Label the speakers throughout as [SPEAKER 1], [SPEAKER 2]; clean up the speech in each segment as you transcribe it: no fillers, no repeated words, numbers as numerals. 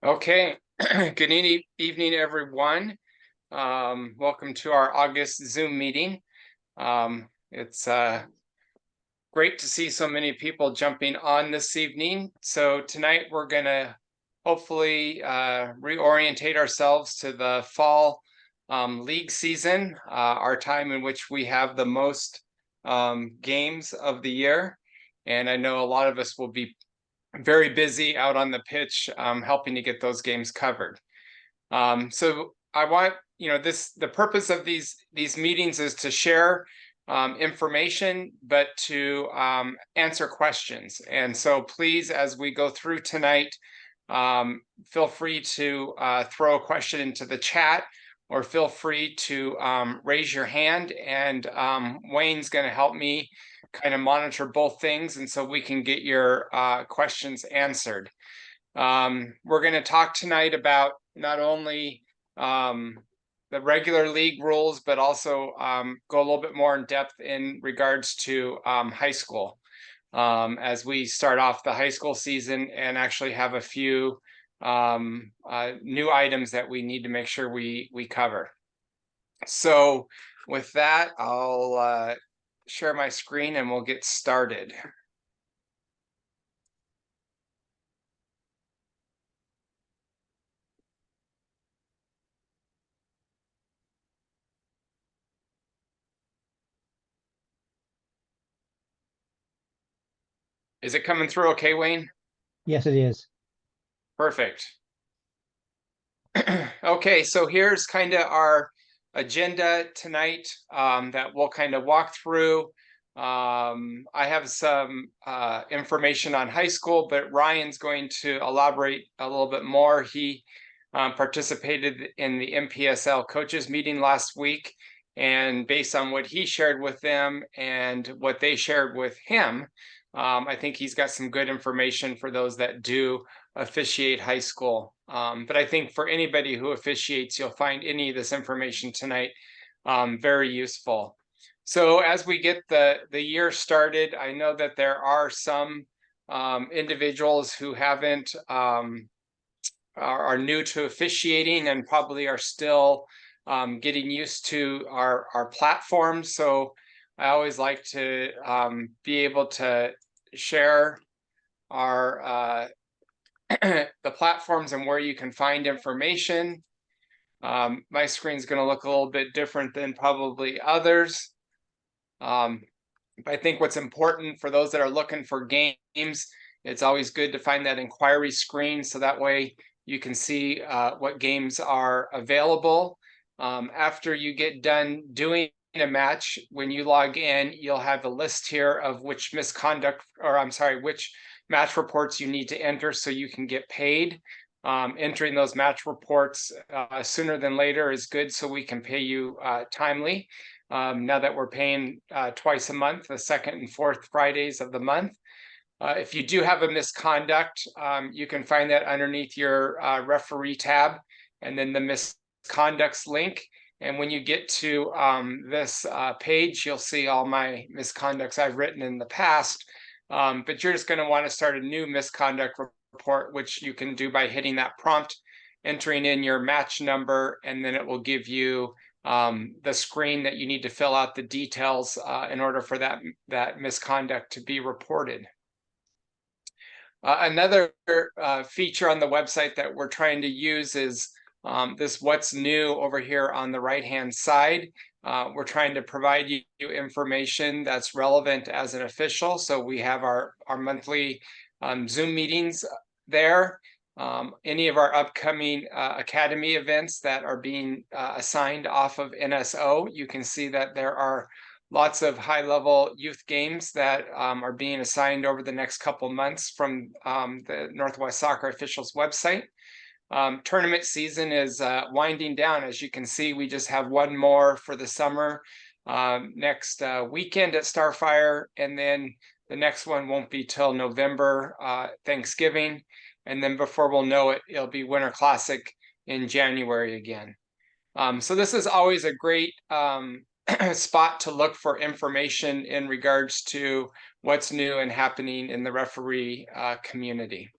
[SPEAKER 1] Okay, good evening, everyone. Welcome to our August Zoom meeting. It's great to see so many people jumping on this evening. So tonight we're going to hopefully reorientate ourselves to the fall league season, our time in which we have the most games of the year. And I know a lot of us will be very busy out on the pitch, helping to get those games covered. So I want, the purpose of these meetings is to share information, but to answer questions. And so please, as we go through tonight, feel free to throw a question into the chat, or feel free to raise your hand, and Wayne's going to help me kind of monitor both things, and so we can get your questions answered. We're going to talk tonight about not only the regular league rules, but also go a little bit more in depth in regards to high school, as we start off the high school season and actually have a few new items that we need to make sure we cover. So with that, I'll share my screen and we'll get started. Is it coming through okay, Wayne?
[SPEAKER 2] Yes, it is.
[SPEAKER 1] Perfect. Okay, so here's kind of our agenda tonight that we'll kind of walk through. I have some information on high school, but Ryan's going to elaborate a little bit more. He participated in the MPSL coaches meeting last week, and based on what he shared with them and what they shared with him, I think he's got some good information for those that do officiate high school. But I think for anybody who officiates, you'll find any of this information tonight very useful. So as we get the year started, I know that there are some individuals who haven't are new to officiating and probably are still getting used to our platform. So I always like to be able to share our the platforms and where you can find information. My screen's going to look a little bit different than probably others. But I think what's important for those that are looking for games, it's always good to find that inquiry screen, so that way you can see what games are available. After you get done doing a match, when you log in, you'll have a list here of which misconduct, or I'm sorry, which match reports you need to enter so you can get paid. Entering those match reports sooner than later is good, so we can pay you timely. Now that we're paying twice a month, the second and fourth Fridays of the month. If you do have a misconduct, you can find that underneath your referee tab, and then the misconducts link. And when you get to this page, you'll see all my misconducts I've written in the past. But you're just going to want to start a new misconduct report, which you can do by hitting that prompt, entering in your match number, and then it will give you the screen that you need to fill out the details in order for that misconduct to be reported. Another feature on the website that we're trying to use is this what's new over here on the right-hand side. We're trying to provide you information that's relevant as an official. So we have our monthly Zoom meetings there. Any of our upcoming academy events that are being assigned off of NSO, you can see that there are lots of high-level youth games that are being assigned over the next couple months from the Northwest Soccer officials website. Tournament season is winding down. As you can see, we just have one more for the summer next weekend at Starfire, and then the next one won't be till November, Thanksgiving, and then before we'll know it, it'll be Winter Classic in January again. So this is always a great spot to look for information in regards to what's new and happening in the referee community.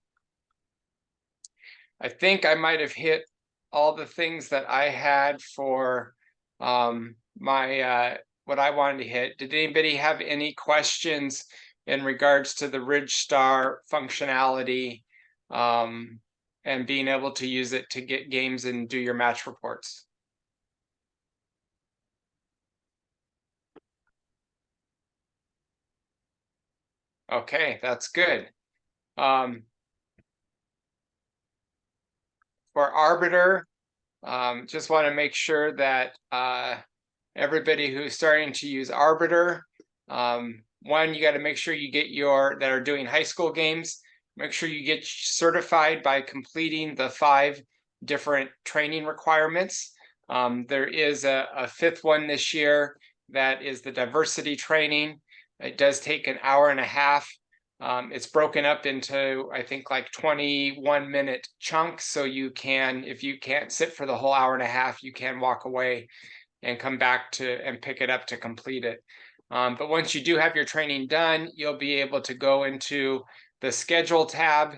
[SPEAKER 1] I think I might have hit all the things that I had for my what I wanted to hit. Did anybody have any questions in regards to the Ridge Star functionality and being able to use it to get games and do your match reports? Okay, that's good. For Arbiter, just want to make sure that everybody who's starting to use Arbiter, one, you got to make sure you get that are doing high school games, make sure you get certified by completing the 5 different training requirements. There is a 5th one this year that is the diversity training. It does take an hour and a half. It's broken up into, I think, like 21-minute chunks. So you can, if you can't sit for the whole hour and a half, you can walk away and come back to and pick it up to complete it. But once you do have your training done, you'll be able to go into the schedule tab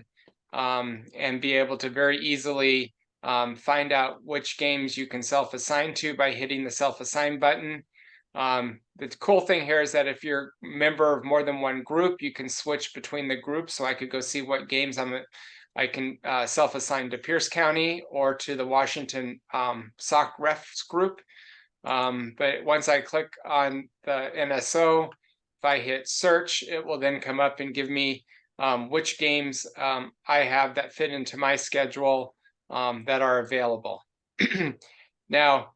[SPEAKER 1] and be able to very easily find out which games you can self-assign to by hitting the self-assign button. The cool thing here is that if you're a member of more than one group, you can switch between the groups. So I could go see what games I can self-assign to Pierce County or to the Washington SOC refs group. But once I click on the NSO, if I hit search, it will then come up and give me which games I have that fit into my schedule that are available. Now,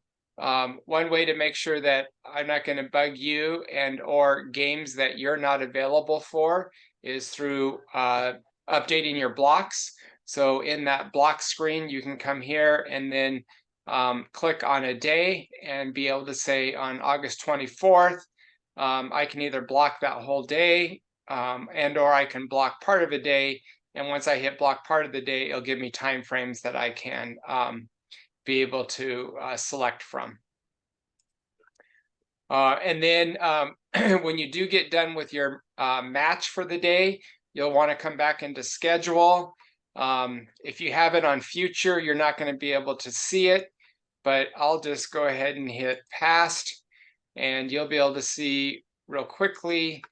[SPEAKER 1] one way to make sure that I'm not going to bug you and or games that you're not available for is through updating your blocks. So in that block screen, you can come here and then click on a day and be able to say on August 24th, I can either block that whole day and or I can block part of a day. And once I hit block part of the day, it'll give me time frames that I can be able to select from. And then when you do get done with your match for the day, you'll want to come back into schedule. If you have it on future, you're not going to be able to see it, but I'll just go ahead and hit past and you'll be able to see real quickly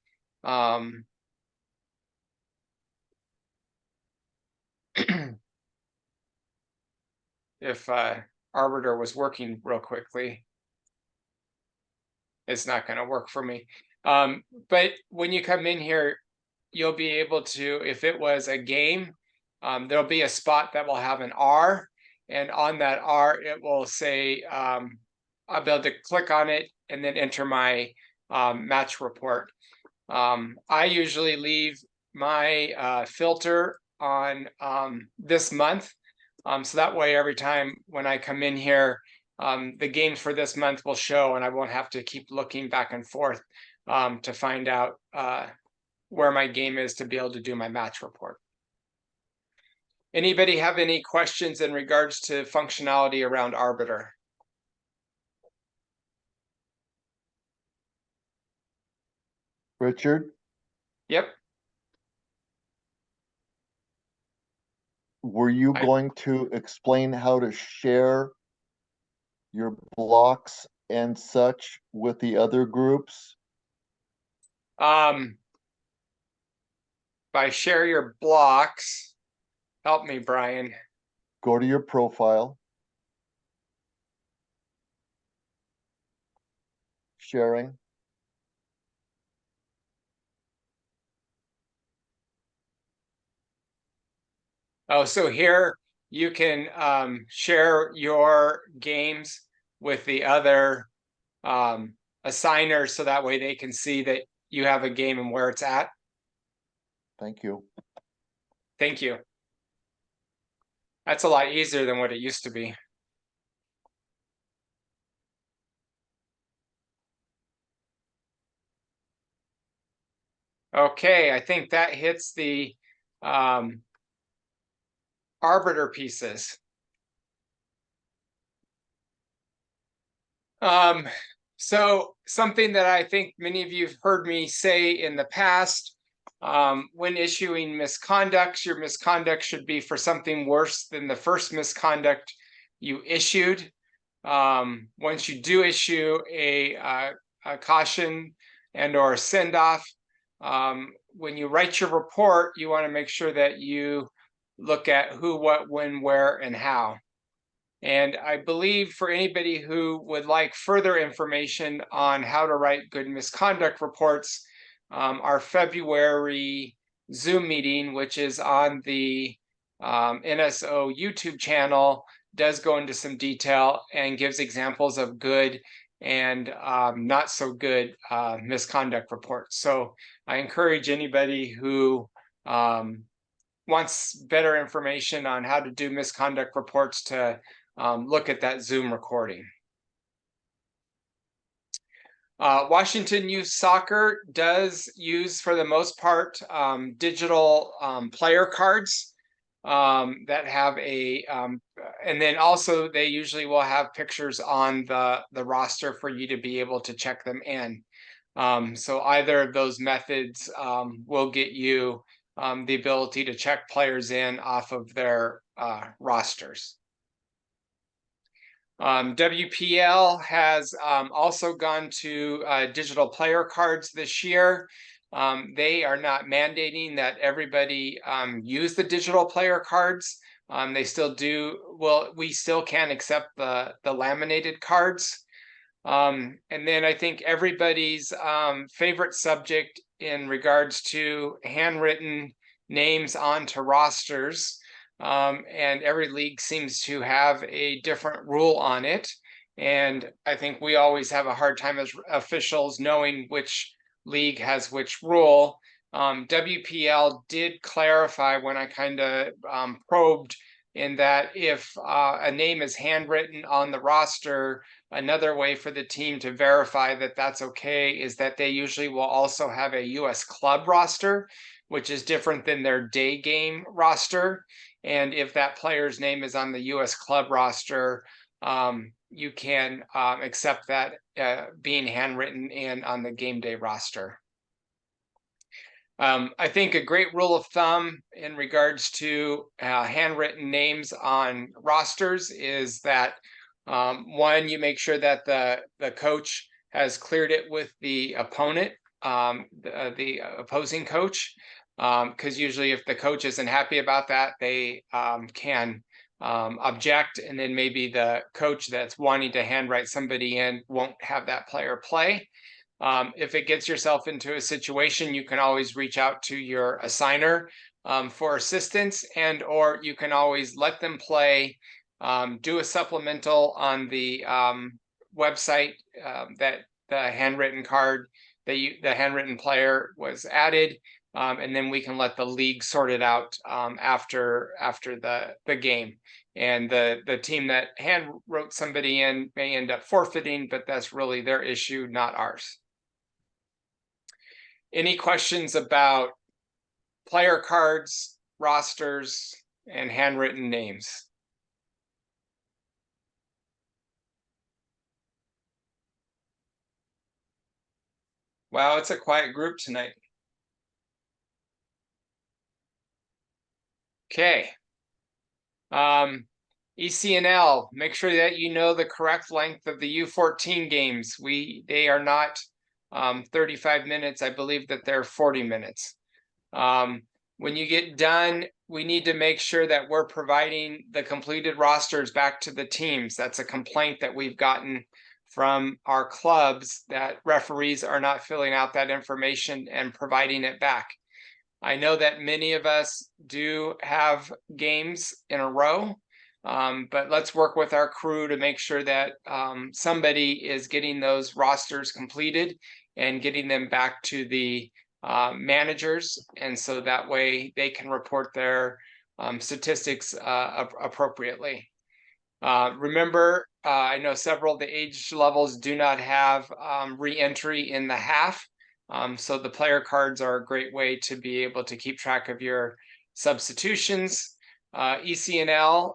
[SPEAKER 1] if Arbiter was working real quickly. It's not going to work for me. But when you come in here, you'll be able to, if it was a game, there'll be a spot that will have an R, and on that R, it will say, I'll be able to click on it and then enter my match report. I usually leave my filter on this month. So that way, every time when I come in here, the games for this month will show and I won't have to keep looking back and forth to find out where my game is to be able to do my match report. Anybody have any questions in regards to functionality around Arbiter?
[SPEAKER 2] Richard?
[SPEAKER 1] Yep.
[SPEAKER 2] Were you going to explain how to share your blocks and such with the other groups?
[SPEAKER 1] If I share your blocks, help me, Brian.
[SPEAKER 2] Go to your profile. Sharing.
[SPEAKER 1] Oh, so here you can share your games with the other assigners so that way they can see that you have a game and where it's at.
[SPEAKER 2] Thank you.
[SPEAKER 1] Thank you. That's a lot easier than what it used to be. Okay, I think that hits the Arbiter pieces. So something that I think many of you have heard me say in the past When issuing misconducts, your misconduct should be for something worse than the first misconduct you issued. Once you do issue a caution and or send off, when you write your report, you want to make sure that you look at who, what, when, where, and how. And I believe for anybody who would like further information on how to write good misconduct reports, our February Zoom meeting, which is on the NSO YouTube channel, does go into some detail and gives examples of good and not so good misconduct reports. So I encourage anybody who wants better information on how to do misconduct reports to look at that Zoom recording. Washington Youth Soccer does use, for the most part, digital player cards that have a, and then also they usually will have pictures on the roster for you to be able to check them in. So either of those methods will get you the ability to check players in off of their rosters. WPL has also gone to digital player cards this year. They are not mandating that everybody use the digital player cards. They still do, well, we still can accept the laminated cards. And then I think everybody's favorite subject in regards to handwritten names onto rosters. And every league seems to have a different rule on it. And I think we always have a hard time as officials knowing which league has which rule. WPL did clarify when I kind of probed in that if a name is handwritten on the roster, another way for the team to verify that that's okay is that they usually will also have a US club roster, which is different than their day game roster. And if that player's name is on the US club roster, you can accept that being handwritten in on the game day roster. I think a great rule of thumb in regards to handwritten names on rosters is that one, you make sure that the coach has cleared it with the opponent, the opposing coach, because usually if the coach isn't happy about that, they can object, and then maybe the coach that's wanting to handwrite somebody in won't have that player play. If it gets yourself into a situation, you can always reach out to your assigner for assistance, and or you can always let them play, do a supplemental on the website that the handwritten card, the handwritten player was added, and then we can let the league sort it out after the game. And the team that hand wrote somebody in may end up forfeiting, but that's really their issue, not ours. Any questions about player cards, rosters, and handwritten names? Wow, it's a quiet group tonight. Okay. ECNL, make sure that you know the correct length of the U14 games. They are not 35 minutes. I believe that they're 40 minutes. When you get done, we need to make sure that we're providing the completed rosters back to the teams. That's a complaint that we've gotten from our clubs, that referees are not filling out that information and providing it back. I know that many of us do have games in a row, but let's work with our crew to make sure that somebody is getting those rosters completed and getting them back to the managers, and so that way they can report their statistics appropriately. Remember, I know several of the age levels do not have re-entry in the half. So the player cards are a great way to be able to keep track of your substitutions. ECNL,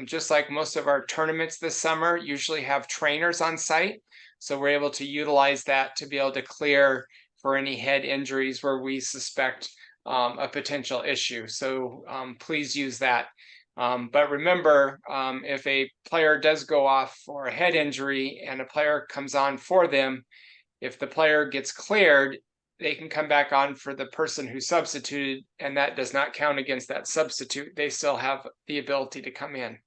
[SPEAKER 1] just like most of our tournaments this summer, usually have trainers on site. So we're able to utilize that to be able to clear for any head injuries where we suspect a potential issue. So please use that. But remember, if a player does go off for a head injury and a player comes on for them, if the player gets cleared, they can come back on for the person who substituted, and that does not count against that substitute. They still have the ability to come in.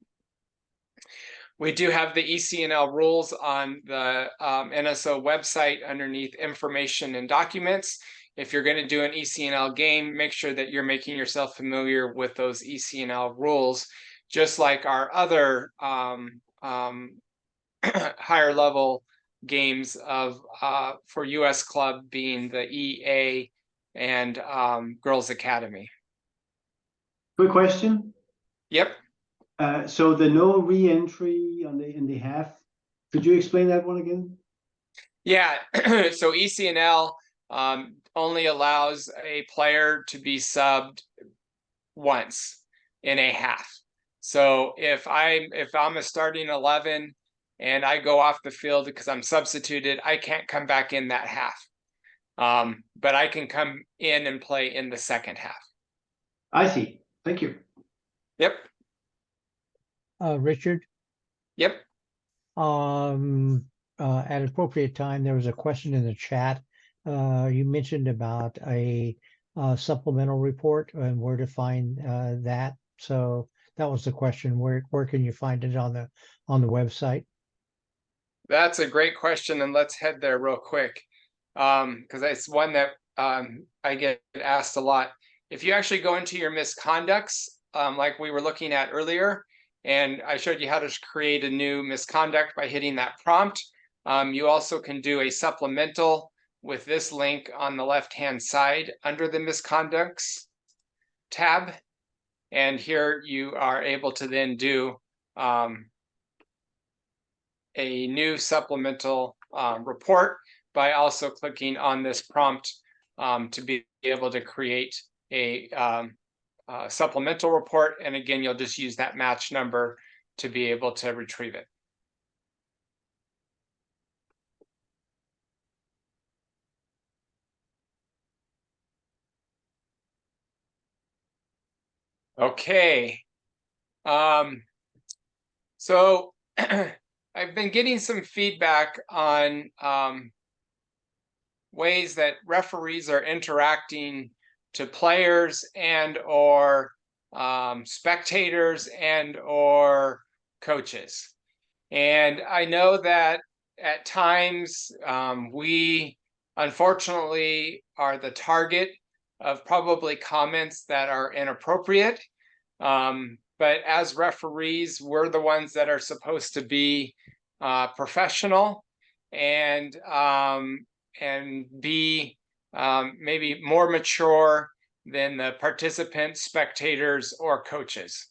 [SPEAKER 1] We do have the ECNL rules on the NSO website underneath information and documents. If you're going to do an ECNL game, make sure that you're making yourself familiar with those ECNL rules, just like our other higher level games of for US Club being the EA and Girls Academy.
[SPEAKER 3] Quick question.
[SPEAKER 1] Yep.
[SPEAKER 3] So the no re-entry in the half, could you explain that one again?
[SPEAKER 1] Yeah, so ECNL only allows a player to be subbed once in a half. So if I'm a starting 11 and I go off the field because I'm substituted, I can't come back in that half. But I can come in and play in the second half.
[SPEAKER 3] I see. Thank you.
[SPEAKER 1] Yep.
[SPEAKER 4] Richard,
[SPEAKER 1] Yep.
[SPEAKER 4] at appropriate time, there was a question in the chat. You mentioned about a supplemental report and where to find that. So that was the question. Where can you find it on the website?
[SPEAKER 1] That's a great question, and let's head there real quick, because it's one that I get asked a lot. If you actually go into your misconducts, like we were looking at earlier, and I showed you how to create a new misconduct by hitting that prompt, you also can do a supplemental with this link on the left-hand side under the misconducts tab. And here you are able to then do a new supplemental report by also clicking on this prompt to be able to create a supplemental report. And again, you'll just use that match number to be able to retrieve it. Okay. So I've been getting some feedback on ways that referees are interacting to players and or spectators and or coaches. And I know that at times we unfortunately are the target of probably comments that are inappropriate. But as referees, we're the ones that are supposed to be professional and be maybe more mature than the participants, spectators, or coaches.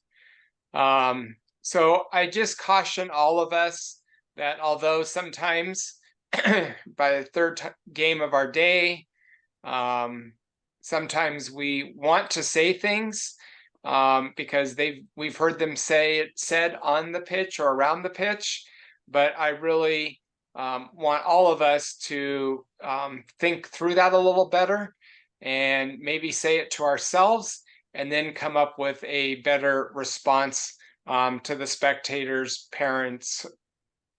[SPEAKER 1] So I just caution all of us that although sometimes by the third game of our day, sometimes we want to say things because we've heard them said on the pitch or around the pitch, but I really want all of us to think through that a little better and maybe say it to ourselves and then come up with a better response to the spectators, parents,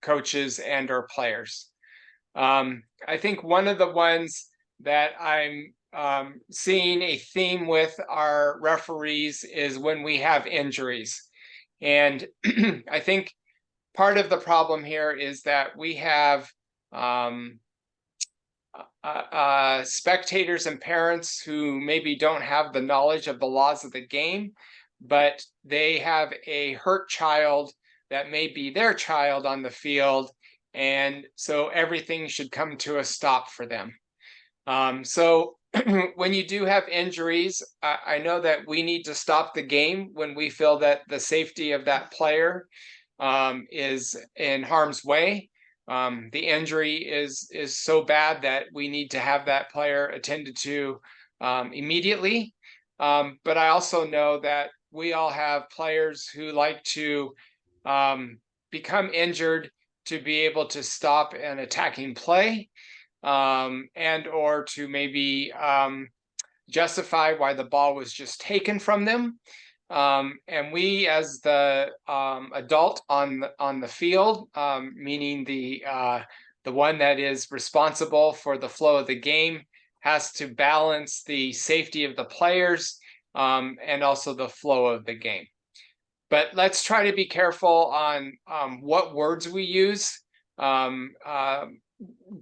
[SPEAKER 1] coaches, and or players. I think one of the ones that I'm seeing a theme with our referees is when we have injuries. And I think part of the problem here is that we have spectators and parents who maybe don't have the knowledge of the laws of the game, but they have a hurt child that may be their child on the field, and so everything should come to a stop for them. So when you do have injuries, I know that we need to stop the game when we feel that the safety of that player is in harm's way. The injury is so bad that we need to have that player attended to immediately. But I also know that we all have players who like to become injured to be able to stop an attacking play and or to maybe justify why the ball was just taken from them. And we, as the adult on the field, meaning the one that is responsible for the flow of the game, has to balance the safety of the players and also the flow of the game. But let's try to be careful on what words we use.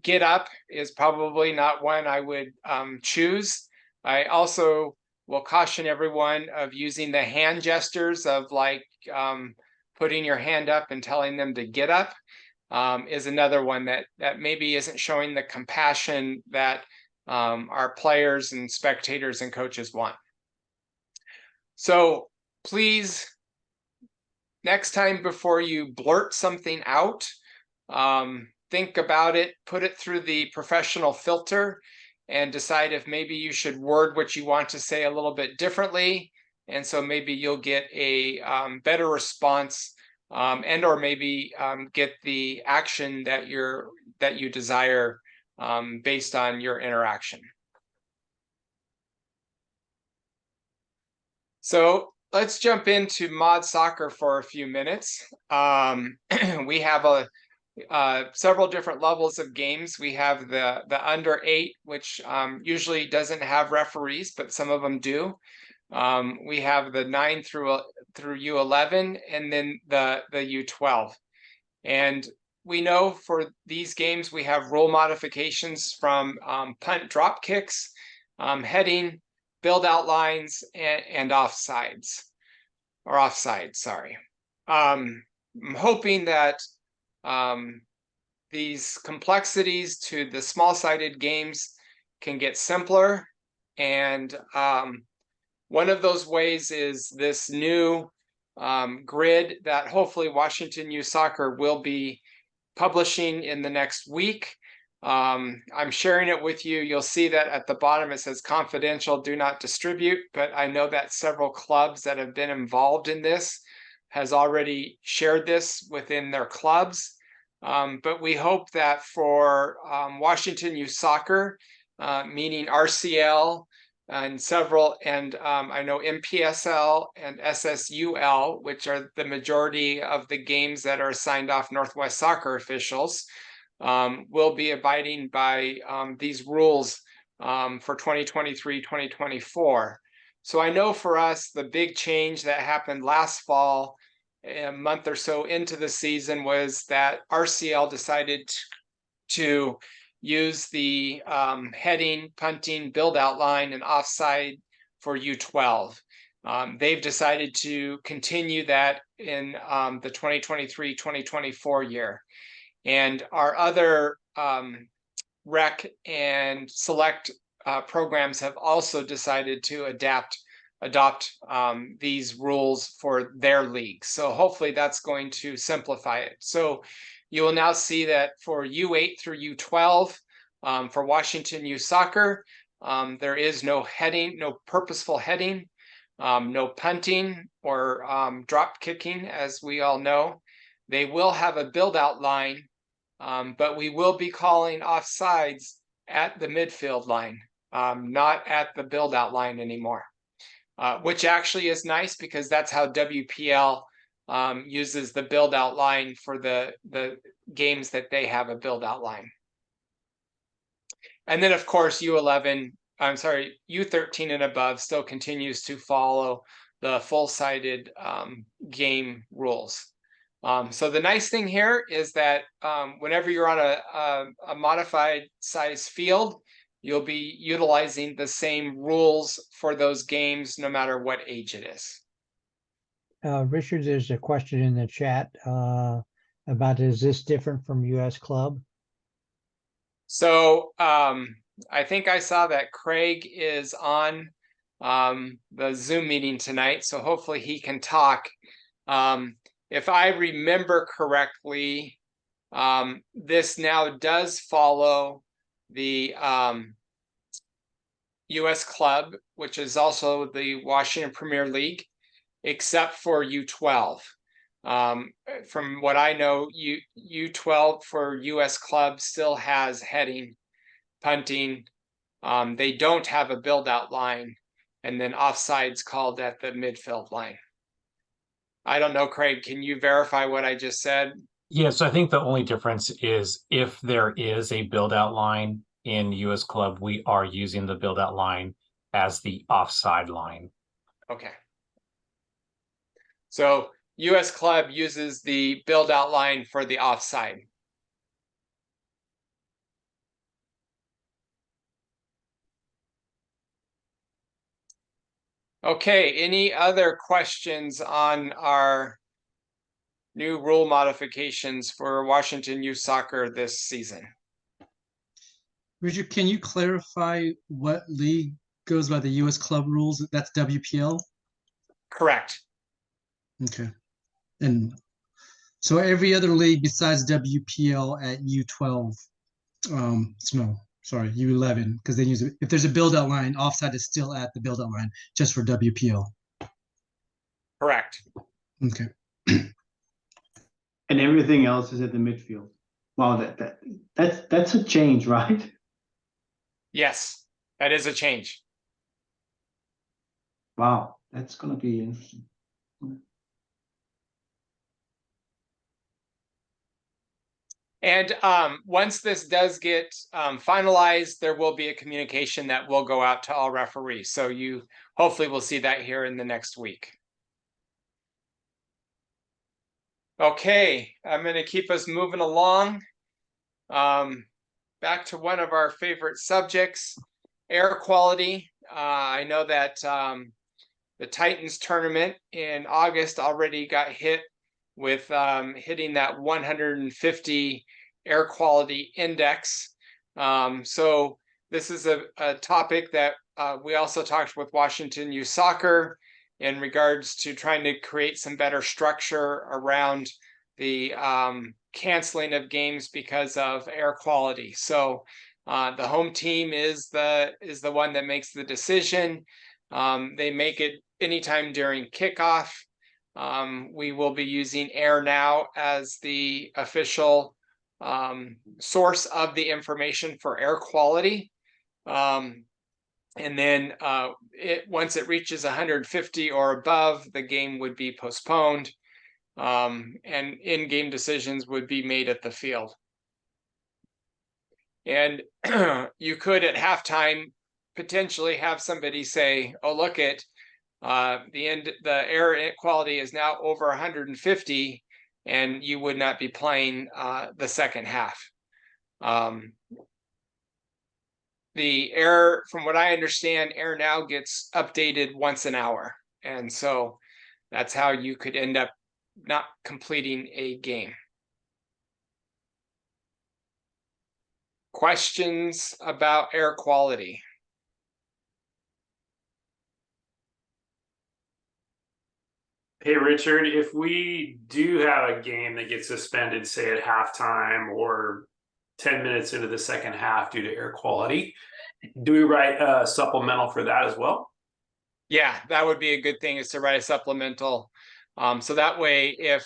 [SPEAKER 1] Get up is probably not one I would choose. I also will caution everyone of using the hand gestures of like putting your hand up and telling them to get up is another one that maybe isn't showing the compassion that our players and spectators and coaches want. So please, next time before you blurt something out, think about it, put it through the professional filter, and decide if maybe you should word what you want to say a little bit differently. And so maybe you'll get a better response and or maybe get the action that you desire based on your interaction. So let's jump into mod soccer for a few minutes. We have several different levels of games. We have the under 8, which usually doesn't have referees, but some of them do. We have the 9 through U11, and then the U12. And we know for these games we have rule modifications from punt drop kicks, heading, build outlines, and offsides, sorry. I'm hoping that these complexities to the small-sided games can get simpler, and one of those ways is this new grid that hopefully Washington Youth Soccer will be publishing in the next week. I'm sharing it with you. You'll see that at the bottom it says confidential, do not distribute, but I know that several clubs that have been involved in this has already shared this within their clubs. But we hope that for Washington Youth Soccer, meaning RCL and several, and I know MPSL and SSUL, which are the majority of the games that are signed off Northwest Soccer officials, will be abiding by these rules for 2023-2024. So I know for us, the big change that happened last fall, a month or so into the season, was that RCL decided to use the heading, punting, build outline, and offside for U12. They've decided to continue that in the 2023-2024 year. And our other rec and select programs have also decided to adopt these rules for their leagues. So hopefully that's going to simplify it. So you will now see that for U8 through U12, for Washington Youth Soccer, there is no heading, no purposeful heading, no punting or drop kicking, as we all know. They will have a build out line, but we will be calling offsides at the midfield line, not at the build out line anymore, which actually is nice because that's how WPL uses the build out line for the games that they have a build out line. And then of course U13 and above still continues to follow the full-sided game rules. So the nice thing here is that whenever you're on a modified size field, you'll be utilizing the same rules for those games no matter what age it is.
[SPEAKER 4] Richard, there's a question in the chat about, is this different from US Club?
[SPEAKER 1] So I think I saw that Craig is on the Zoom meeting tonight, so hopefully he can talk. If I remember correctly, this now does follow the US Club, which is also the Washington Premier League, except for U12. From what I know, U12 for US Club still has heading, punting, They don't have a build out line, and then offsides called at the midfield line. I don't know, Craig, can you verify what I just said?
[SPEAKER 5] Yeah, so I think the only difference is if there is a build out line in US Club, we are using the build out line as the offside line.
[SPEAKER 1] Okay. So US Club uses the build out line for the offside. Okay, any other questions on our new rule modifications for Washington Youth Soccer this season?
[SPEAKER 6] Richard, can you clarify what league goes by the U.S. club rules? That's WPL?
[SPEAKER 1] Correct.
[SPEAKER 6] Okay. And so every other league besides WPL at U12, U11, because they use it. If there's a build out line, offside is still at the build out line just for WPL.
[SPEAKER 1] Correct.
[SPEAKER 6] Okay.
[SPEAKER 3] And everything else is at the midfield. Wow, that's a change, right?
[SPEAKER 1] Yes, that is a change.
[SPEAKER 3] Wow, that's gonna be interesting.
[SPEAKER 1] And once this does get finalized, there will be a communication that will go out to all referees. So you hopefully will see that here in the next week. Okay, I'm going to keep us moving along. Back to one of our favorite subjects, air quality. I know that the Titans tournament in August already got hit with hitting that 150 air quality index. So this is a topic that we also talked with Washington Youth Soccer in regards to trying to create some better structure around the canceling of games because of air quality. So the home team is the one that makes the decision. They make it anytime during kickoff. We will be using Air Now as the official source of the information for air quality. And then once it reaches 150 or above, the game would be postponed, and in-game decisions would be made at the field. And you could at halftime potentially have somebody say, "Oh, look at the air quality is now over 150," and you would not be playing the second half. The air, from what I understand, Air Now gets updated once an hour. And so that's how you could end up not completing a game. Questions about air quality?
[SPEAKER 7] Hey, Richard, if we do have a game that gets suspended, say at halftime or 10 minutes into the second half due to air quality, do we write a supplemental for that as well?
[SPEAKER 1] Yeah, that would be a good thing, is to write a supplemental. So that way, if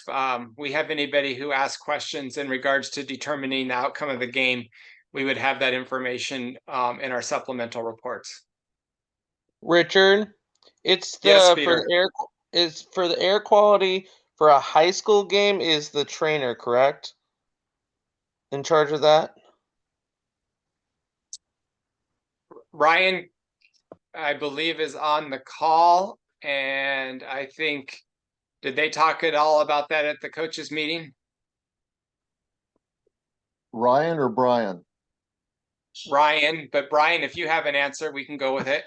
[SPEAKER 1] we have anybody who asks questions in regards to determining the outcome of the game, we would have that information in our supplemental reports.
[SPEAKER 8] Richard, it's
[SPEAKER 1] Yes,
[SPEAKER 8] for
[SPEAKER 1] Peter.
[SPEAKER 8] the air quality for a high school game is the trainer, correct? In charge of that?
[SPEAKER 1] Ryan, I believe, is on the call, and I think, did they talk at all about that at the coaches meeting?
[SPEAKER 2] Ryan or Brian?
[SPEAKER 1] Ryan, but Brian, if you have an answer, we can go with it.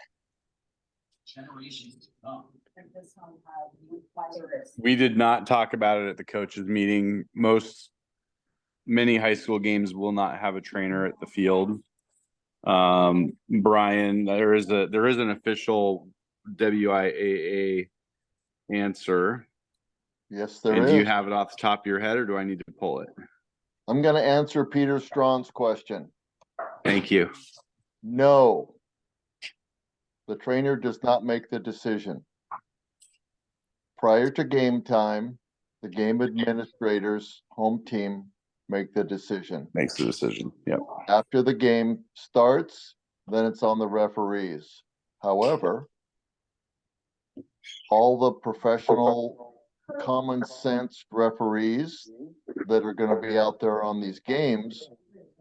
[SPEAKER 9] We did not talk about it at the coaches meeting. Many high school games will not have a trainer at the field. Brian, there is an official WIAA answer.
[SPEAKER 2] Yes, there
[SPEAKER 9] And
[SPEAKER 2] is.
[SPEAKER 9] do you have it off the top of your head, or do I need to pull it?
[SPEAKER 2] I'm gonna answer Peter Strawn's question.
[SPEAKER 9] Thank you.
[SPEAKER 2] No. The trainer does not make the decision. Prior to game time, the game administrators, home team, make the decision.
[SPEAKER 9] Makes the decision. Yep.
[SPEAKER 2] After the game starts, then it's on the referees. However, all the professional, common sense referees that are going to be out there on these games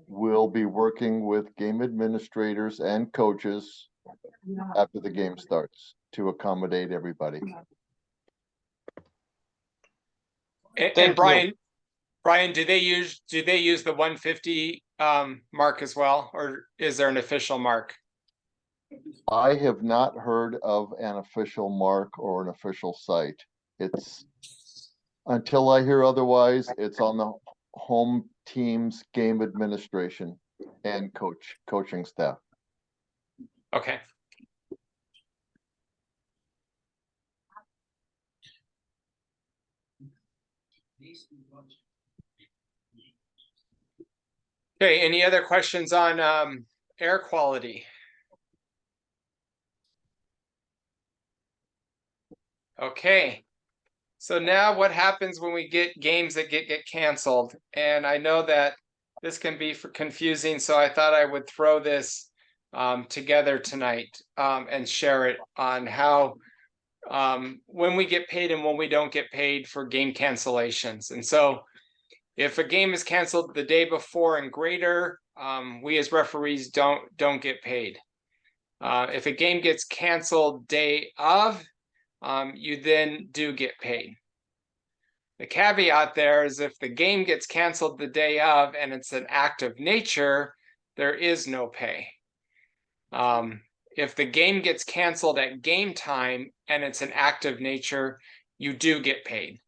[SPEAKER 2] will be working with game administrators and coaches after the game starts to accommodate everybody.
[SPEAKER 8] Thank
[SPEAKER 1] And
[SPEAKER 8] you.
[SPEAKER 1] Brian, do they use the 150 mark as well, or is there an official mark?
[SPEAKER 2] I have not heard of an official mark or an official site. It's until I hear otherwise, it's on the home team's game administration and coaching staff.
[SPEAKER 1] Okay. Okay, any other questions on air quality? Okay. So now what happens when we get games that get canceled? And I know that this can be confusing, so I thought I would throw this together tonight and share it on how when we get paid and when we don't get paid for game cancellations. And so if a game is canceled the day before and greater, we as referees don't get paid. If a game gets canceled day of, you then do get paid. The caveat there is if the game gets canceled the day of and it's an act of nature, there is no pay. If the game gets canceled at game time and it's an act of nature, you do get paid.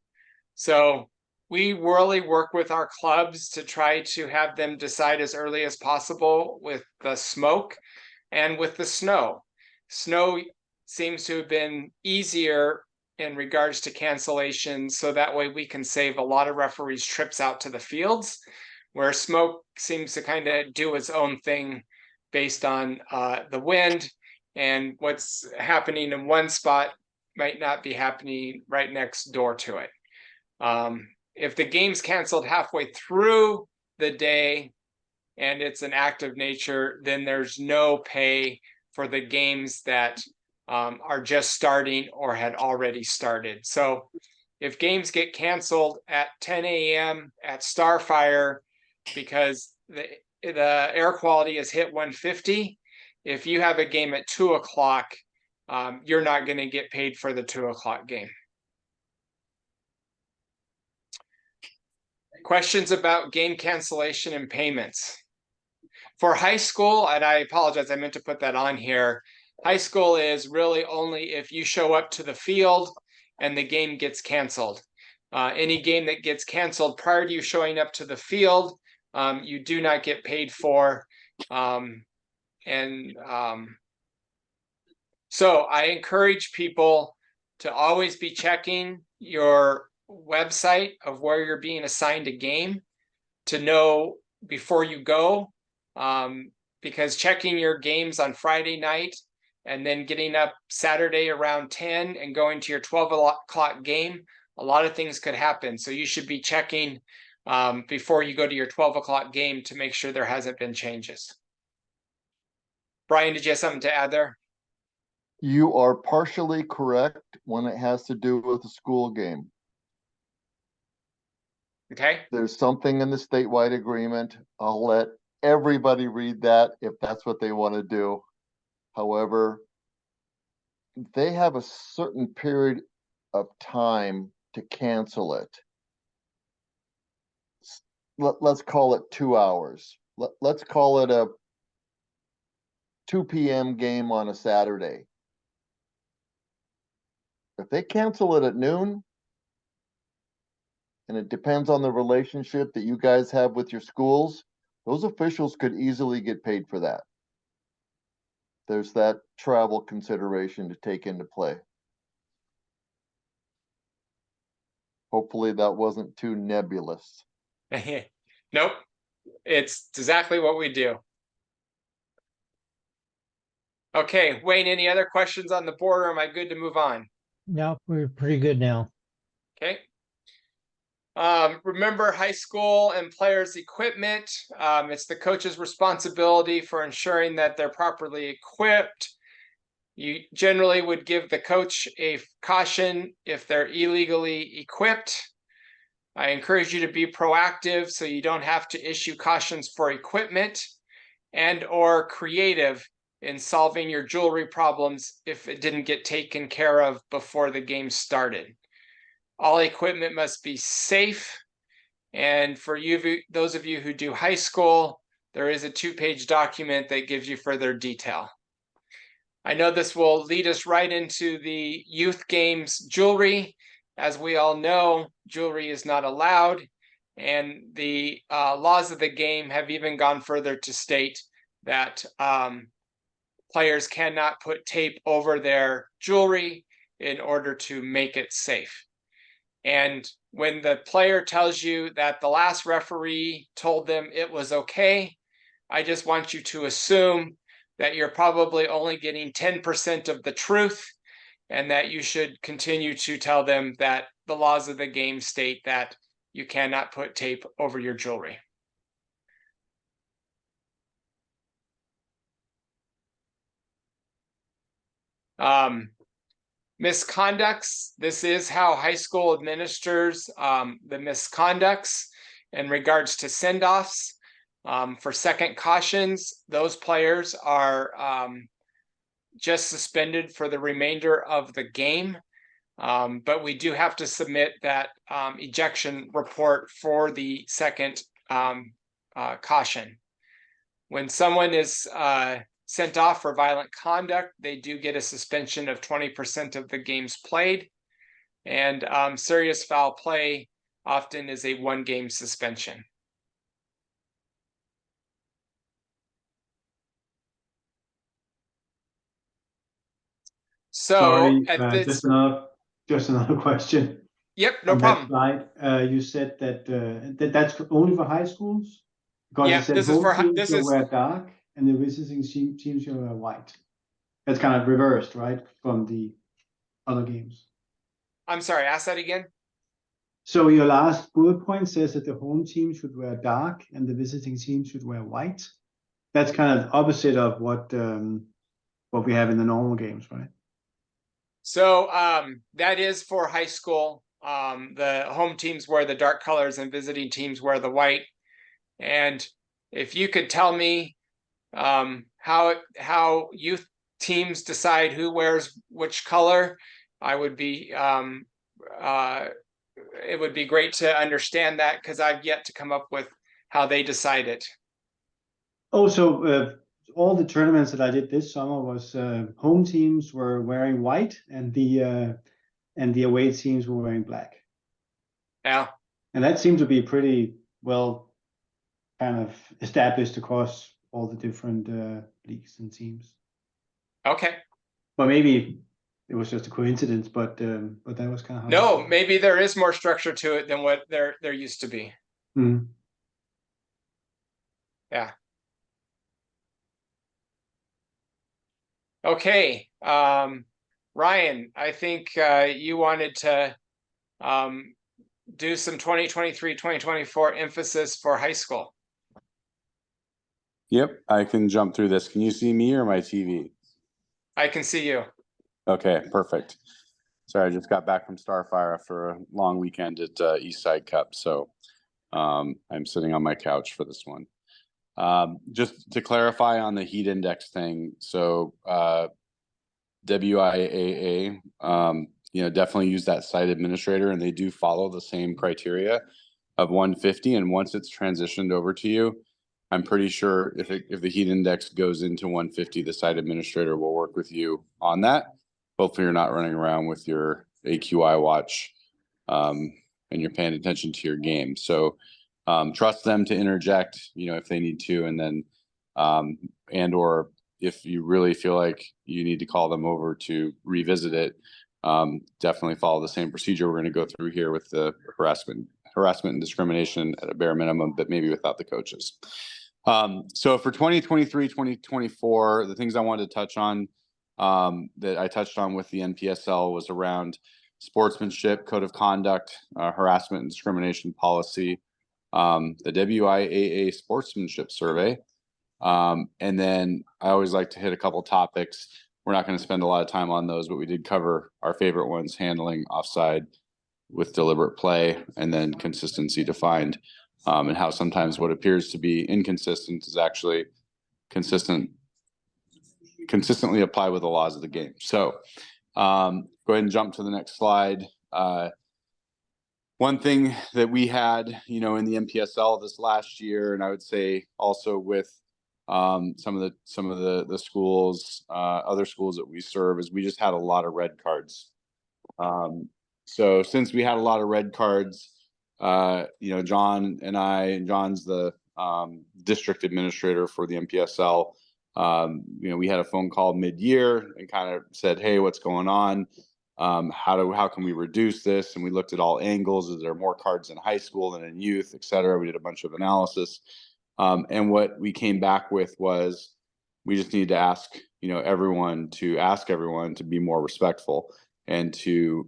[SPEAKER 1] So we really work with our clubs to try to have them decide as early as possible with the smoke and with the snow. Snow seems to have been easier in regards to cancellations, so that way we can save a lot of referees' trips out to the fields, where smoke seems to kind of do its own thing based on the wind, and what's happening in one spot might not be happening right next door to it. If the game's canceled halfway through the day and it's an act of nature, then there's no pay for the games that are just starting or had already started. So if games get canceled at 10 a.m. at Starfire because the air quality has hit 150, if you have a game at 2 o'clock, you're not going to get paid for the 2 o'clock game. Questions about game cancellation and payments. For high school, and I apologize, I meant to put that on here. High school is really only if you show up to the field and the game gets canceled. Any game that gets canceled prior to you showing up to the field, you do not get paid for. So I encourage people to always be checking your website of where you're being assigned a game to know before you go, because checking your games on Friday night and then getting up Saturday around 10 and going to your 12 o'clock game, a lot of things could happen. So you should be checking before you go to your 12 o'clock game to make sure there hasn't been changes. Brian, did you have something to add there?
[SPEAKER 2] You are partially correct when it has to do with a school game.
[SPEAKER 1] Okay.
[SPEAKER 2] There's something in the statewide agreement. I'll let everybody read that if that's what they want to do. However, they have a certain period of time to cancel it. Let's call it 2 hours. Let's call it a 2 p.m. game on a Saturday. If they cancel it at noon, and it depends on the relationship that you guys have with your schools, those officials could easily get paid for that. There's that travel consideration to take into play. Hopefully that wasn't too nebulous.
[SPEAKER 1] Nope. It's exactly what we do. Okay, Wayne, any other questions on the board, or am I good to move on?
[SPEAKER 4] No, we're pretty good now.
[SPEAKER 1] Okay. Remember high school and players' equipment. It's the coach's responsibility for ensuring that they're properly equipped. You generally would give the coach a caution if they're illegally equipped. I encourage you to be proactive so you don't have to issue cautions for equipment, and or creative in solving your jewelry problems if it didn't get taken care of before the game started. All equipment must be safe. And for you, those of you who do high school, there is a 2-page document that gives you further detail. I know this will lead us right into the youth games jewelry. As we all know, jewelry is not allowed, and the laws of the game have even gone further to state that players cannot put tape over their jewelry in order to make it safe. And when the player tells you that the last referee told them it was okay, I just want you to assume that you're probably only getting 10% of the truth, and that you should continue to tell them that the laws of the game state that you cannot put tape over your jewelry. Misconducts. This is how high school administers the misconducts in regards to send-offs. For second cautions, those players are just suspended for the remainder of the game. But we do have to submit that ejection report for the second caution. When someone is sent off for violent conduct, they do get a suspension of 20% of the games played. And serious foul play often is a 1-game suspension. So
[SPEAKER 3] Sorry,
[SPEAKER 1] at this,
[SPEAKER 3] just another question.
[SPEAKER 1] yep, no
[SPEAKER 3] On that
[SPEAKER 1] problem.
[SPEAKER 3] slide, you said that that's only for high schools? Because
[SPEAKER 1] Yeah,
[SPEAKER 3] it said
[SPEAKER 1] this is
[SPEAKER 3] home
[SPEAKER 1] for
[SPEAKER 3] teams
[SPEAKER 1] this
[SPEAKER 3] will
[SPEAKER 1] is
[SPEAKER 3] wear dark and the visiting teams will wear white. That's kind of reversed, right, from the other games.
[SPEAKER 1] I'm sorry, ask that again.
[SPEAKER 3] So your last bullet point says that the home team should wear dark and the visiting team should wear white. That's kind of opposite of what we have in the normal games, right?
[SPEAKER 1] So that is for high school. The home teams wear the dark colors and visiting teams wear the white. And if you could tell me how youth teams decide who wears which color, I would be it would be great to understand that, because I've yet to come up with how they decide it.
[SPEAKER 3] Also, all the tournaments that I did this summer was home teams were wearing white and the away teams were wearing black.
[SPEAKER 1] Yeah.
[SPEAKER 3] And that seemed to be pretty well kind of established across all the different leagues and teams.
[SPEAKER 1] Okay.
[SPEAKER 3] But maybe it was just a coincidence, but that was kind of how.
[SPEAKER 1] No, maybe there is more structure to it than what there used to be.
[SPEAKER 3] Mm.
[SPEAKER 1] Yeah. Okay. Ryan, I think you wanted to do some 2023-2024 emphasis for high school.
[SPEAKER 9] Yep, I can jump through this. Can you see me or my TV?
[SPEAKER 1] I can see you.
[SPEAKER 9] Okay, perfect. Sorry, I just got back from Starfire after a long weekend at East Side Cup, so I'm sitting on my couch for this one. Just to clarify on the heat index thing, so WIAA, definitely use that site administrator, and they do follow the same criteria of 150. And once it's transitioned over to you, I'm pretty sure if the heat index goes into 150, the site administrator will work with you on that. Hopefully you're not running around with your AQI watch and you're paying attention to your game. So trust them to interject, if they need to, and then and or if you really feel like you need to call them over to revisit it, definitely follow the same procedure we're going to go through here with the harassment and discrimination at a bare minimum, but maybe without the coaches. So for 2023, 2024, the things I wanted to touch on that I touched on with the NPSL was around sportsmanship, code of conduct, harassment and discrimination policy, the WIAA sportsmanship survey. And then I always like to hit a couple topics. We're not going to spend a lot of time on those, but we did cover our favorite ones: handling, offside with deliberate play, and then consistency defined, and how sometimes what appears to be inconsistent is actually consistently apply with the laws of the game. So go ahead and jump to the next slide. One thing that we had, in the MPSL this last year, and I would say also with some of the schools, other schools that we serve, is we just had a lot of red cards. So since we had a lot of red cards, John and I, and John's the district administrator for the MPSL. We had a phone call mid-year and kind of said, hey, what's going on? How can we reduce this? And we looked at all angles. Is there more cards in high school than in youth, et cetera? We did a bunch of analysis. And what we came back with was we just need to ask everyone to be more respectful and to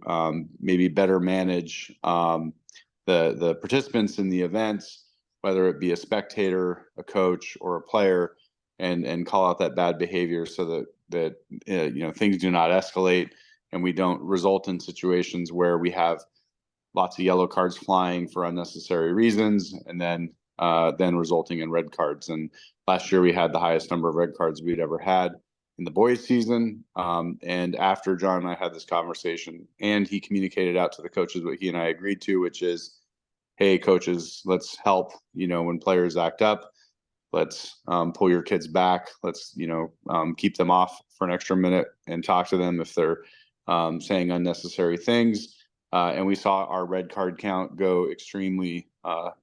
[SPEAKER 9] maybe better manage the participants in the events, whether it be a spectator, a coach, or a player, and call out that bad behavior so that things do not escalate and we don't result in situations where we have lots of yellow cards flying for unnecessary reasons and then resulting in red cards. And last year we had the highest number of red cards we'd ever had in the boys season. And after John and I had this conversation, and he communicated out to the coaches what he and I agreed to, which is, hey, coaches, let's help, when players act up. Let's pull your kids back. Let's, keep them off for an extra minute and talk to them if they're saying unnecessary things. And we saw our red card count go extremely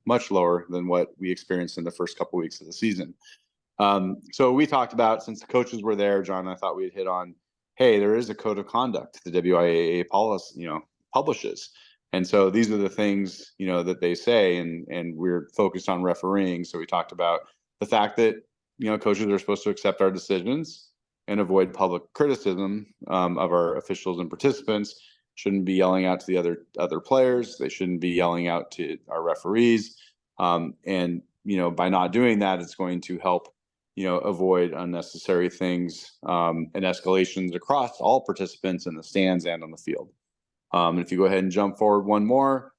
[SPEAKER 9] much lower than what we experienced in the first couple of weeks of the season. So we talked about, since the coaches were there, John and I thought we'd hit on, hey, there is a code of conduct the WIAA policy, publishes. And so these are the things, that they say, and we're focused on refereeing. So we talked about the fact that, coaches are supposed to accept our decisions and avoid public criticism of our officials and participants. Shouldn't be yelling out to the other players. They shouldn't be yelling out to our referees. And, by not doing that, it's going to help, avoid unnecessary things and escalations across all participants in the stands and on the field. And if you go ahead and jump forward one more,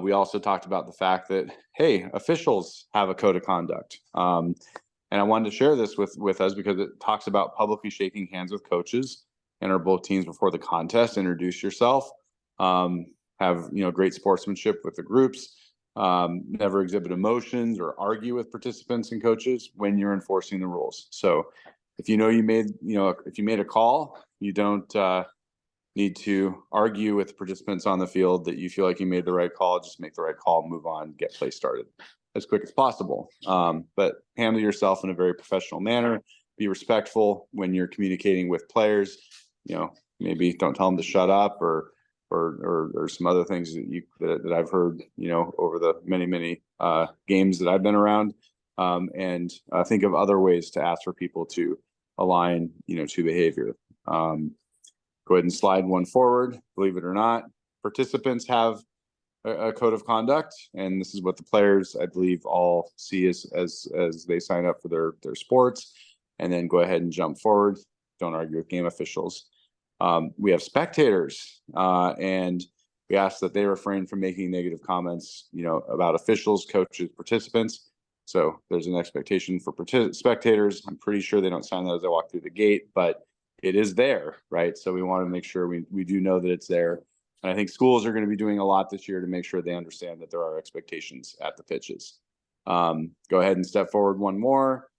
[SPEAKER 9] we also talked about the fact that, hey, officials have a code of conduct. And I wanted to share this with us because it talks about publicly shaking hands with coaches and our both teams before the contest. Introduce yourself, have great sportsmanship with the groups, never exhibit emotions or argue with participants and coaches when you're enforcing the rules. So if you made a call, you don't need to argue with participants on the field that you feel like you made the right call. Just make the right call, move on, get play started as quick as possible. But handle yourself in a very professional manner. Be respectful when you're communicating with players. Maybe don't tell them to shut up or some other things that I've heard, over the many games that I've been around. And think of other ways to ask for people to align, to behavior. Go ahead and slide one forward. Believe it or not, participants have a code of conduct, and this is what the players, I believe, all see as they sign up for their sports. And then go ahead and jump forward. Don't argue with game officials. We have spectators, and we ask that they refrain from making negative comments, about officials, coaches, participants. So there's an expectation for spectators. I'm pretty sure they don't sign that as they walk through the gate, but it is there, right? So we want to make sure we do know that it's there. And I think schools are going to be doing a lot this year to make sure they understand that there are expectations at the pitches. Go ahead and step forward one more.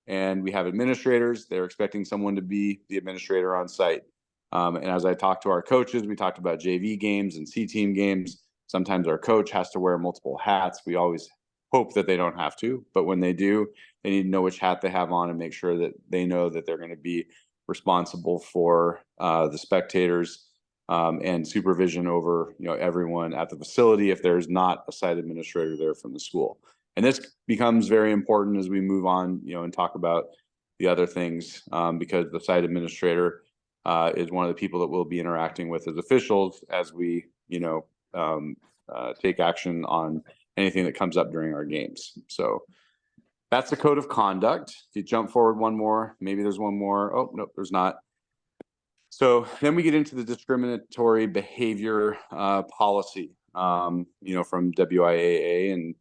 [SPEAKER 9] And we have administrators. They're expecting someone to be the administrator on site. And as I talked to our coaches, we talked about JV games and C-team games. Sometimes our coach has to wear multiple hats. We always hope that they don't have to, but when they do, they need to know which hat they have on and make sure that they know that they're going to be responsible for the spectators and supervision over everyone at the facility if there's not a site administrator there from the school. And this becomes very important as we move on, and talk about the other things because the site administrator is one of the people that we'll be interacting with as officials as we, take action on anything that comes up during our games. So that's the code of conduct. If you jump forward one more, maybe there's one more. Oh, no, there's not. So then we get into the discriminatory behavior policy, from WIAA,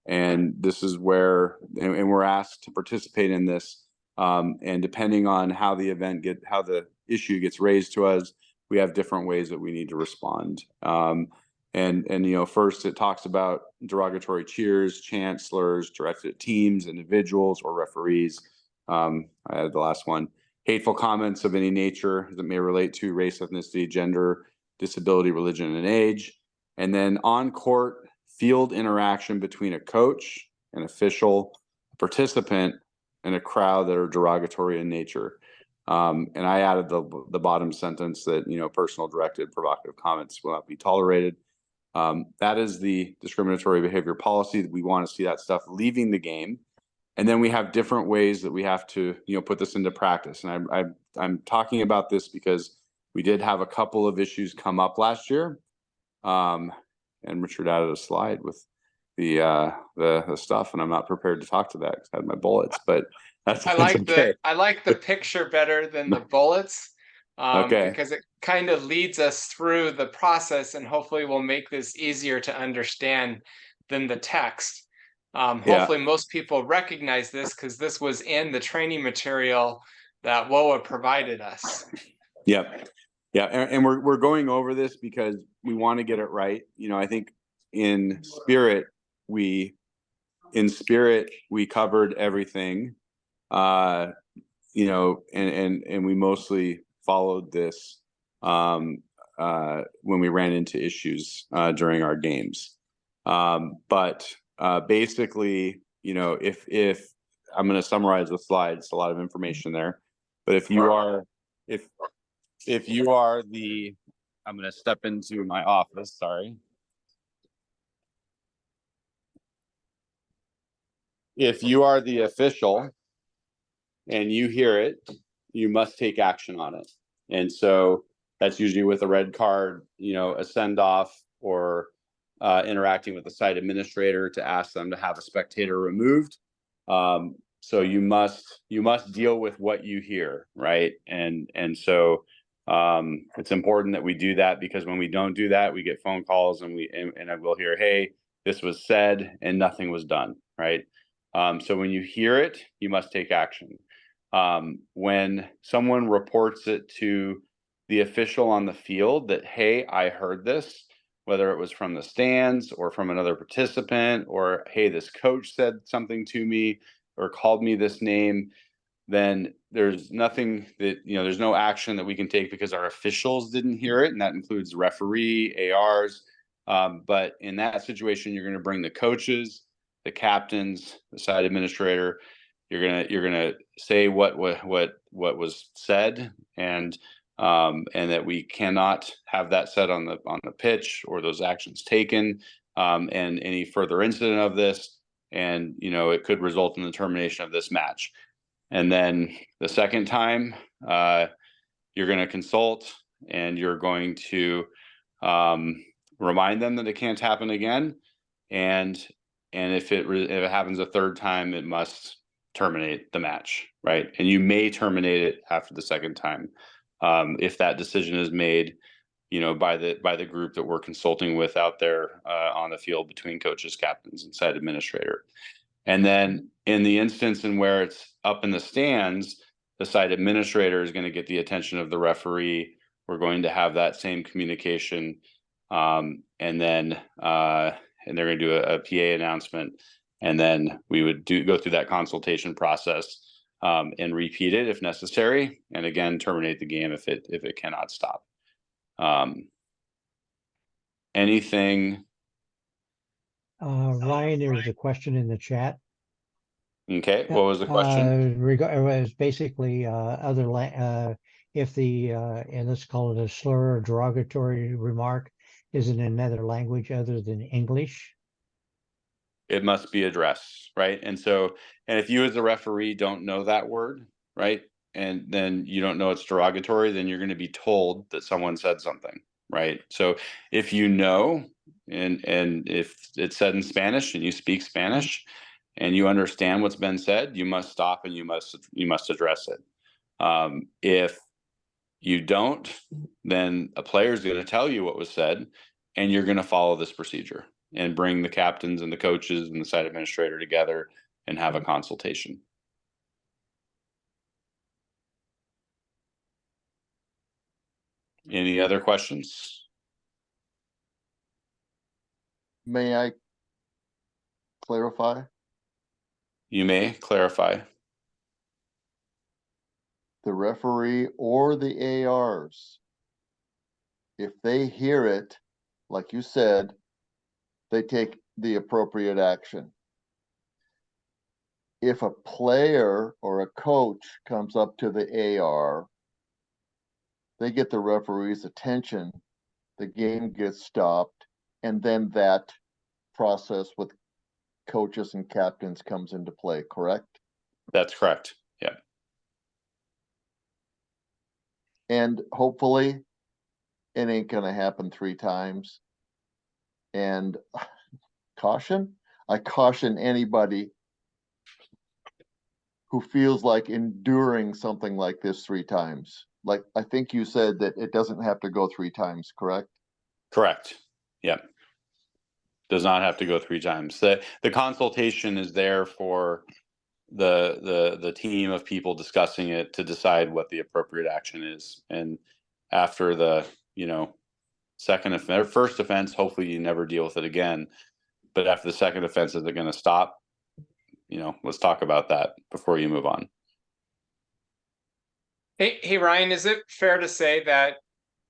[SPEAKER 9] and this is where, and we're asked to participate in this. And depending on how the issue gets raised to us, we have different ways that we need to respond. First it talks about derogatory cheers, chants, slurs directed at teams, individuals, or referees. I had the last one. Hateful comments of any nature that may relate to race, ethnicity, gender, disability, religion, and age. And then on court field interaction between a coach, an official, a participant, and a crowd that are derogatory in nature. And I added the bottom sentence that, personal, directed, provocative comments will not be tolerated. That is the discriminatory behavior policy. That we want to see that stuff leaving the game. And then we have different ways that we have to, put this into practice. And I'm talking about this because we did have a couple of issues come up last year. And Richard added a slide with the stuff, and I'm not prepared to talk to that because I had my bullets, but
[SPEAKER 1] I like the picture better than the bullets.
[SPEAKER 9] Okay.
[SPEAKER 1] Because it kind of leads us through the process, and hopefully will make this easier to understand than the text. Hopefully most people recognize this because this was in the training material that WOA provided us.
[SPEAKER 9] Yep. Yeah. And we're going over this because we want to get it right. I think in spirit we covered everything, and we mostly followed this, when we ran into issues, during our games. But basically, if I'm going to summarize the slide, it's a lot of information there, but if you are I'm going to step into my office, sorry. If you are the official and you hear it, you must take action on it. And so that's usually with a red card, a send off, or interacting with the site administrator to ask them to have a spectator removed. So you must deal with what you hear, right? And so it's important that we do that, because when we don't do that, we get phone calls and I will hear, hey, this was said and nothing was done, right? So when you hear it, you must take action. When someone reports it to the official on the field that, hey, I heard this, whether it was from the stands or from another participant, or, hey, this coach said something to me or called me this name, then there's nothing that, there's no action that we can take because our officials didn't hear it. And that includes referee, ARs. But in that situation, you're going to bring the coaches, the captains, the site administrator. You're gonna say what was said, and that we cannot have that said on the pitch, or those actions taken, and any further incident of this, and it could result in the termination of this match. And then the second time, you're going to consult, and you're going to remind them that it can't happen again, and if it happens a third time, it must terminate the match, right? And you may terminate it after the second time, if that decision is made, by the group that we're consulting with out there on the field, between coaches, captains, and site administrator. And then in the instance in where it's up in the stands, the site administrator is going to get the attention of the referee. We're going to have that same communication, and then and they're going to do a PA announcement. And then we would go through that consultation process, and repeat it if necessary, and again terminate the game if it cannot stop. Anything?
[SPEAKER 4] Ryan, there's a question in the chat.
[SPEAKER 9] Okay, what was the question?
[SPEAKER 4] It was basically if the and let's call it a slur or derogatory remark is in another language other than English.
[SPEAKER 9] It must be addressed, right? And if you as a referee don't know that word, right, and then you don't know it's derogatory, then you're going to be told that someone said something, right? So if you know, and if it's said in Spanish and you speak Spanish and you understand what's been said, you must stop and you must address it. If you don't, then a player is going to tell you what was said, and you're going to follow this procedure and bring the captains and the coaches and the site administrator together and have a consultation. Any other questions?
[SPEAKER 2] May I clarify?
[SPEAKER 9] You may clarify.
[SPEAKER 2] The referee or the ARs, if they hear it, like you said, they take the appropriate action. If a player or a coach comes up to the AR, they get the referee's attention, the game gets stopped, and then that process with coaches and captains comes into play, correct?
[SPEAKER 9] That's correct. Yeah.
[SPEAKER 2] And hopefully it ain't gonna happen 3 times. And I caution anybody who feels like enduring something like this 3 times. Like, I think you said that it doesn't have to go 3 times, correct?
[SPEAKER 9] Correct. Yep. Does not have to go 3 times. The consultation is there for the team of people discussing it to decide what the appropriate action is. And after the, first offense, hopefully you never deal with it again. But after the second offense, is it going to stop? Let's talk about that before you move on.
[SPEAKER 1] Hey, Ryan, is it fair to say that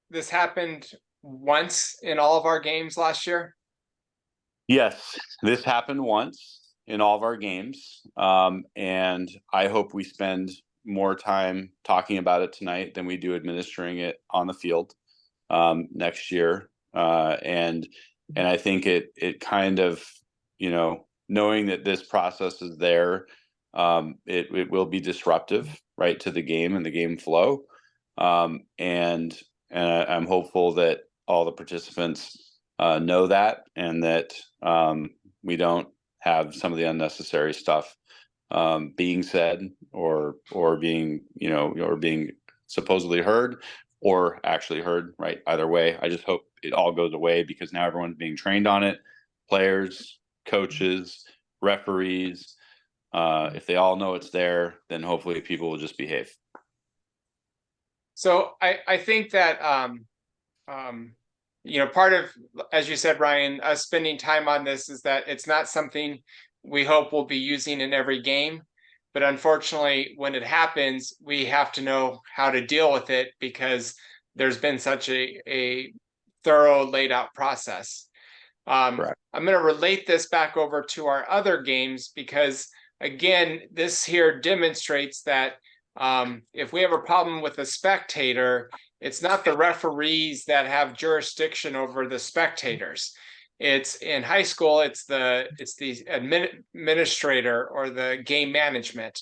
[SPEAKER 1] this happened once in all of our games last year?
[SPEAKER 9] Yes, this happened once in all of our games. And I hope we spend more time talking about it tonight than we do administering it on the field next year. And I think it kind of, knowing that this process is there, it will be disruptive, right, to the game and the game flow. And I'm hopeful that all the participants know that, and that we don't have some of the unnecessary stuff being said or being, or being supposedly heard or actually heard, right? Either way, I just hope it all goes away, because now everyone's being trained on it. Players, coaches, referees, if they all know it's there, then hopefully people will just behave.
[SPEAKER 1] So I think that part of, as you said, Ryan, us spending time on this is that it's not something we hope we'll be using in every game. But unfortunately, when it happens, we have to know how to deal with it, because there's been such a thorough laid out process. I'm going to relate this back over to our other games, because again, this here demonstrates that if we have a problem with a spectator, it's not the referees that have jurisdiction over the spectators. It's in high school, it's the administrator or the game management.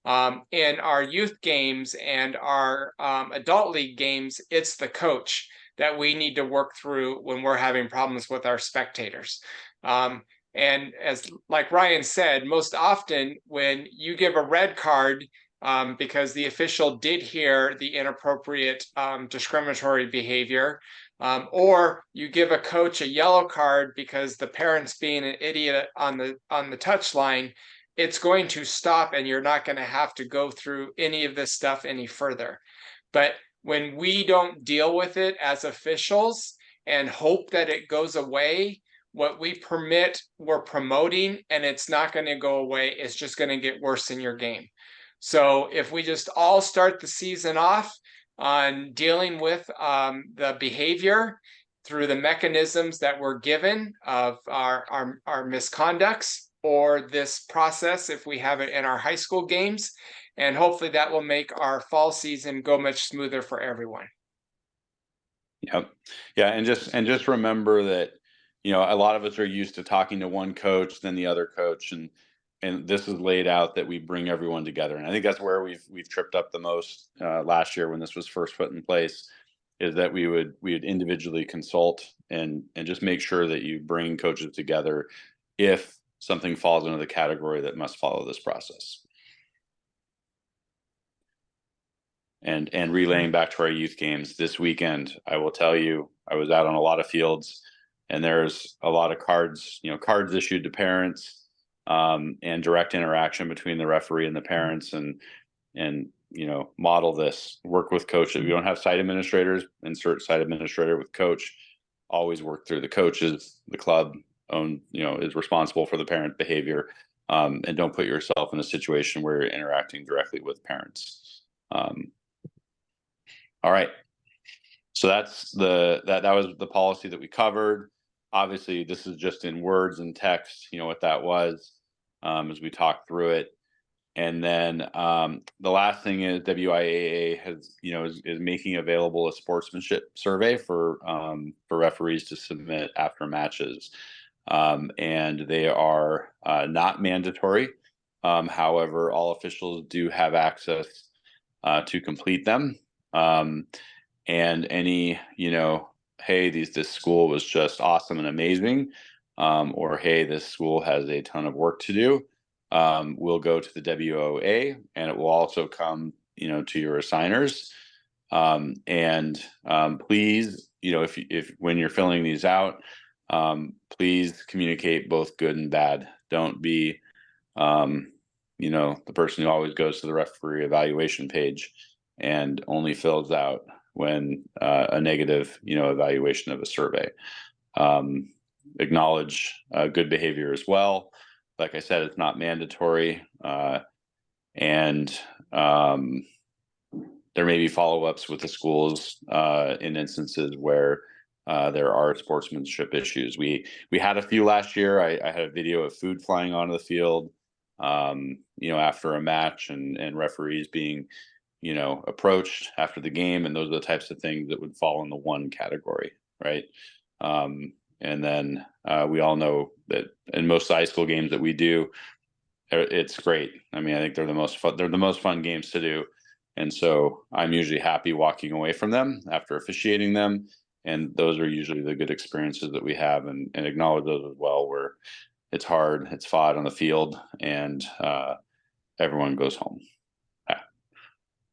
[SPEAKER 1] In our youth games and our adult league games, it's the coach that we need to work through when we're having problems with our spectators. And as like Ryan said, most often when you give a red card because the official did hear the inappropriate discriminatory behavior, or you give a coach a yellow card because the parent's being an idiot on the touchline, it's going to stop, and you're not going to have to go through any of this stuff any further. But when we don't deal with it as officials and hope that it goes away, what we permit, we're promoting, and it's not going to go away. It's just going to get worse in your game. So if we just all start the season off on dealing with the behavior through the mechanisms that we're given of our misconducts, or this process if we have it in our high school games, and hopefully that will make our fall season go much smoother for everyone.
[SPEAKER 9] Yep. Yeah, and just remember that, a lot of us are used to talking to one coach, then the other coach, and and this is laid out that we bring everyone together. And I think that's where we've tripped up the most last year when this was first put in place, is that we would individually consult and just make sure that you bring coaches together if something falls into the category that must follow this process. And relaying back to our youth games this weekend, I will tell you, I was out on a lot of fields, and there's a lot of cards issued to parents, and direct interaction between the referee and the parents, and model this, work with coaches. If you don't have site administrators, insert site administrator with coach. Always work through the coaches. The club is responsible for the parent behavior, and don't put yourself in a situation where you're interacting directly with parents. All right. So that's that was the policy that we covered. Obviously, this is just in words and text, what that was, as we talk through it. And then the last thing is WIAA has, is making available a sportsmanship survey for referees to submit after matches. And they are not mandatory. However, all officials do have access to complete them. And any, hey, this school was just awesome and amazing, or hey, this school has a ton of work to do, will go to the WOA, and it will also come, to your assigners. Please, if when you're filling these out, please communicate both good and bad. Don't be, the person who always goes to the referee evaluation page and only fills out when a negative, evaluation of a survey. Acknowledge good behavior as well. Like I said, it's not mandatory, and there may be follow-ups with the schools in instances where there are sportsmanship issues. We had a few last year. I had a video of food flying onto the field, after a match, and referees being, approached after the game, and those are the types of things that would fall in the one category, right? And then we all know that in most high school games that we do, it's great. I mean, I think they're the most fun. They're the most fun games to do, and so I'm usually happy walking away from them after officiating them. And those are usually the good experiences that we have, and acknowledge those as well, where it's hard, it's fought on the field, and everyone goes home.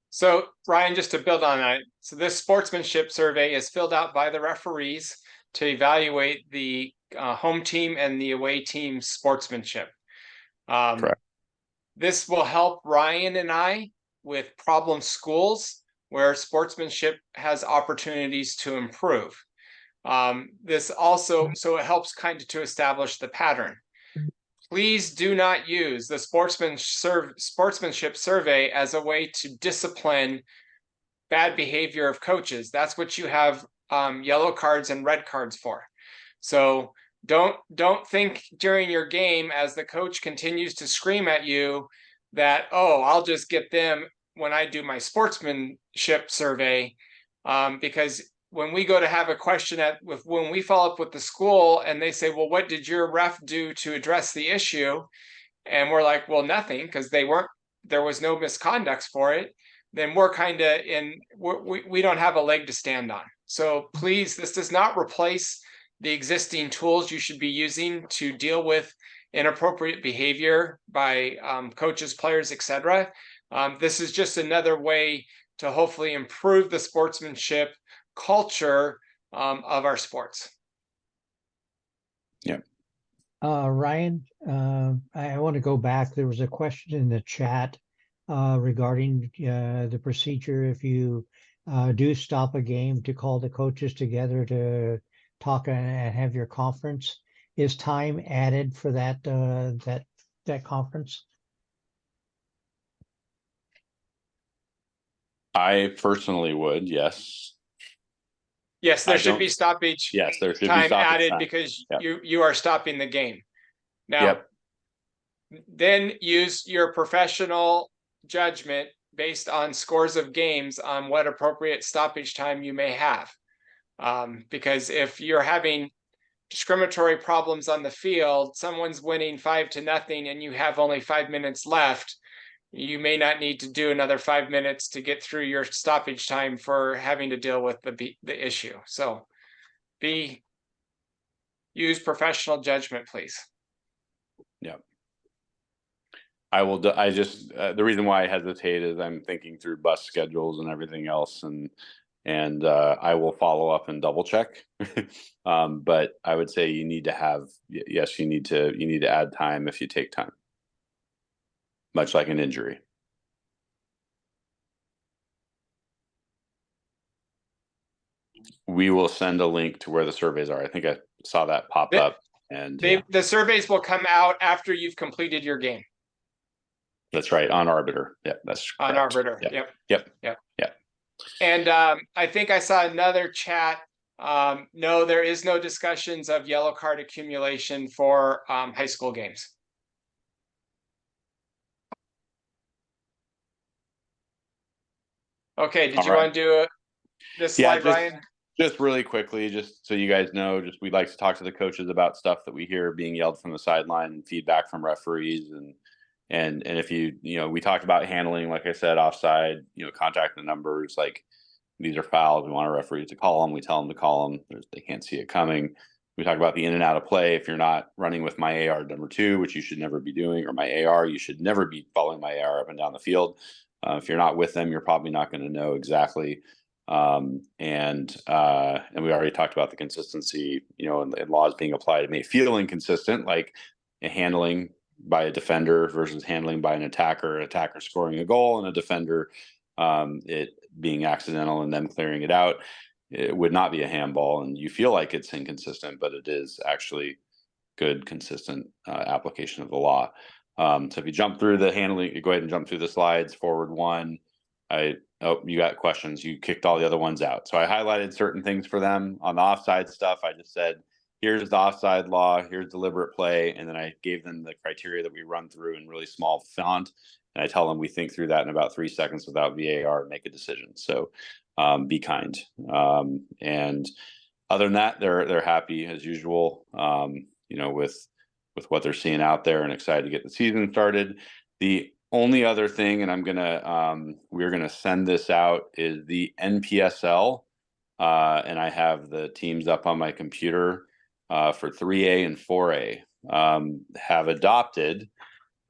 [SPEAKER 1] So Ryan, just to build on that, so this sportsmanship survey is filled out by the referees to evaluate the home team and the away team's sportsmanship.
[SPEAKER 9] Correct.
[SPEAKER 1] This will help Ryan and I with problem schools where sportsmanship has opportunities to improve. This also, so it helps kind of to establish the pattern. Please do not use the sportsmanship survey as a way to discipline bad behavior of coaches. That's what you have yellow cards and red cards for. So don't think during your game, as the coach continues to scream at you, that, oh, I'll just get them when I do my sportsmanship survey, because when we go to have a question when we follow up with the school and they say, well, what did your ref do to address the issue? And we're like, well, nothing, because there was no misconduct for it. Then we're kind of we don't have a leg to stand on. So please, this does not replace the existing tools you should be using to deal with inappropriate behavior by coaches, players, etc. This is just another way to hopefully improve the sportsmanship culture of our sports.
[SPEAKER 9] Yeah.
[SPEAKER 4] Ryan, I want to go back. There was a question in the chat regarding the procedure if you do stop a game to call the coaches together to talk and have your conference. Is time added for that that conference?
[SPEAKER 9] I personally would, yes.
[SPEAKER 1] Yes, there should be stoppage.
[SPEAKER 9] Yes, there should be
[SPEAKER 1] time
[SPEAKER 9] stoppage
[SPEAKER 1] added
[SPEAKER 9] time.
[SPEAKER 1] because
[SPEAKER 9] Yep.
[SPEAKER 1] you are stopping the game. Now,
[SPEAKER 9] Yep.
[SPEAKER 1] then use your professional judgment based on scores of games on what appropriate stoppage time you may have. Because if you're having discriminatory problems on the field, someone's winning 5-0 and you have only 5 minutes left, you may not need to do another 5 minutes to get through your stoppage time for having to deal with the issue. So use professional judgment, please.
[SPEAKER 9] Yeah. The reason why I hesitate is I'm thinking through bus schedules and everything else, and I will follow up and double check. But I would say you need to have, yes, you need to add time if you take time, much like an injury. We will send a link to where the surveys are. I think I saw that pop up, and
[SPEAKER 1] the surveys will come out after you've completed your game.
[SPEAKER 9] That's right, on Arbiter. Yeah, that's
[SPEAKER 1] on
[SPEAKER 9] correct.
[SPEAKER 1] Arbiter.
[SPEAKER 9] Yep.
[SPEAKER 1] And I think I saw another chat. No, there is no discussions of yellow card accumulation for high school games. Okay, did you want to do this slide, Ryan?
[SPEAKER 9] Just really quickly, just so you guys know, we'd like to talk to the coaches about stuff that we hear being yelled from the sideline and feedback from referees, and if we talked about handling, like I said, offside, contact the numbers, like these are fouls. We want our referees to call them. We tell them to call them. They can't see it coming. We talk about the in and out of play. If you're not running with my AR number 2, which you should never be doing, or my AR, you should never be following my AR up and down the field. If you're not with them, you're probably not going to know exactly. And we already talked about the consistency, and laws being applied. It may feel inconsistent, like handling by a defender versus handling by an attacker scoring a goal, and a defender it being accidental and them clearing it out. It would not be a handball, and you feel like it's inconsistent, but it is actually good, consistent application of the law. So if you jump through the handling, you go ahead and jump through the slides. Forward 1. You got questions. You kicked all the other ones out. So I highlighted certain things for them. On the offside stuff, I just said, here's the offside law, here's deliberate play, and then I gave them the criteria that we run through in really small font, and I tell them we think through that in about 3 seconds without VAR and make a decision. So be kind. And other than that, they're happy as usual, with what they're seeing out there, and excited to get the season started. The only other thing, and we're gonna send this out, is the NPSL, and I have the teams up on my computer for 3A and 4A have adopted.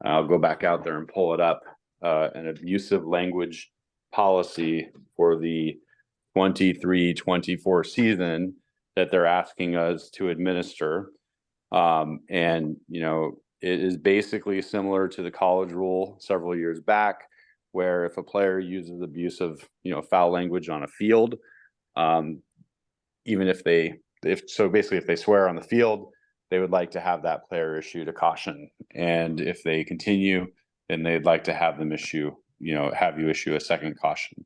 [SPEAKER 9] I'll go back out there and pull it up. An abusive language policy for the 23-24 season that they're asking us to administer. It is basically similar to the college rule several years back, where if a player uses abusive, foul language on a field, even if they swear on the field, they would like to have that player issued a caution. And if they continue, then they'd like to have them issue a second caution.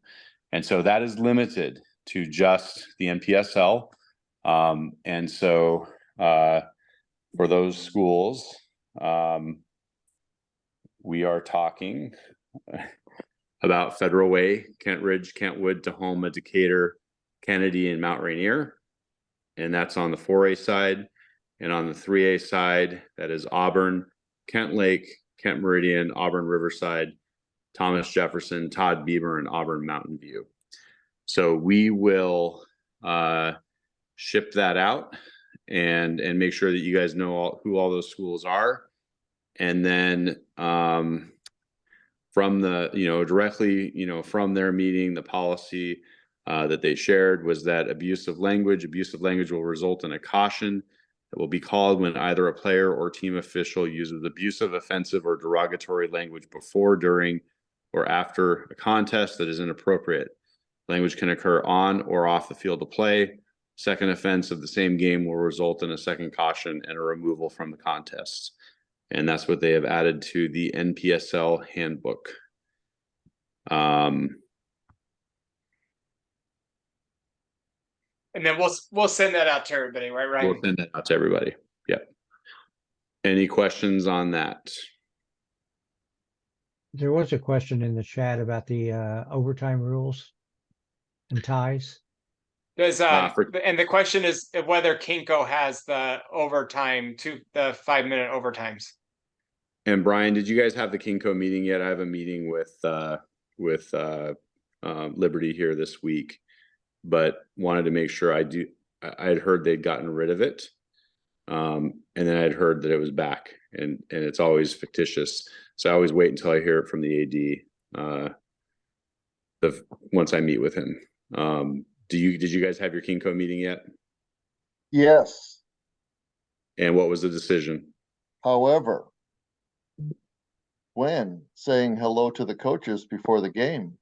[SPEAKER 9] And so that is limited to just the NPSL. And so for those schools, we are talking about Federal Way, Kent Ridge, Kentwood, Tahoma, Decatur, Kennedy, and Mount Rainier. And that's on the 4A side. And on the 3A side, that is Auburn, Kent Lake, Kent Meridian, Auburn Riverside, Thomas Jefferson, Todd Beamer, and Auburn Mountain View. So we will ship that out and make sure that you guys know who all those schools are. And then from the, directly, from their meeting, the policy that they shared was that abusive language will result in a caution that will be called when either a player or team official uses abusive, offensive, or derogatory language before, during, or after a contest that is inappropriate. Language can occur on or off the field of play. Second offense of the same game will result in a second caution and a removal from the contest. And that's what they have added to the NPSL handbook.
[SPEAKER 1] And then we'll send that out to everybody, right, Ryan?
[SPEAKER 9] We'll send that out to everybody. Yep. Any questions on that?
[SPEAKER 4] There was a question in the chat about the overtime rules and ties.
[SPEAKER 1] Does
[SPEAKER 9] for-
[SPEAKER 1] and the question is whether Kinko has the overtime the 5-minute overtimes.
[SPEAKER 9] And Brian, did you guys have the Kinko meeting yet? I have a meeting with Liberty here this week, but wanted to make sure I had heard they'd gotten rid of it. And then I'd heard that it was back, and it's always fictitious. So I always wait until I hear it from the AD. Once I meet with him. Did you guys have your Kinko meeting yet?
[SPEAKER 2] Yes.
[SPEAKER 9] And what was the decision?
[SPEAKER 2] However, when saying hello to the coaches before the game,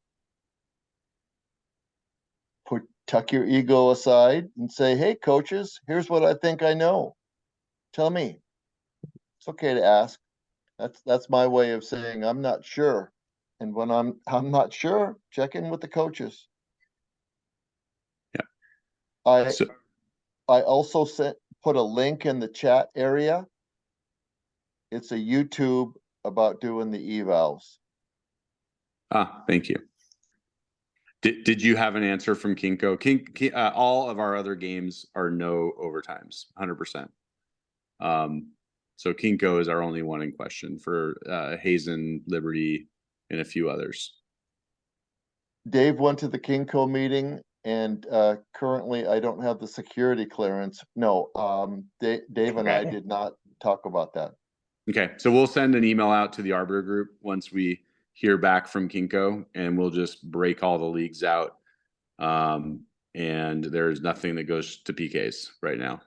[SPEAKER 2] tuck your ego aside and say, hey, coaches, here's what I think I know. Tell me. It's okay to ask. That's my way of saying I'm not sure. And when I'm not sure, check in with the coaches.
[SPEAKER 9] Yeah.
[SPEAKER 2] I also put a link in the chat area. It's a YouTube about doing the evals.
[SPEAKER 9] Thank you. Did you have an answer from Kinko? All of our other games are no overtimes, 100%. So Kinko is our only one in question for Hazen, Liberty, and a few others.
[SPEAKER 2] Dave went to the Kinko meeting, and currently I don't have the security clearance. No, Dave and I did not talk about that.
[SPEAKER 9] Okay, so we'll send an email out to the Arbiter group once we hear back from Kinko, and we'll just break all the leagues out. And there's nothing that goes to PKs right now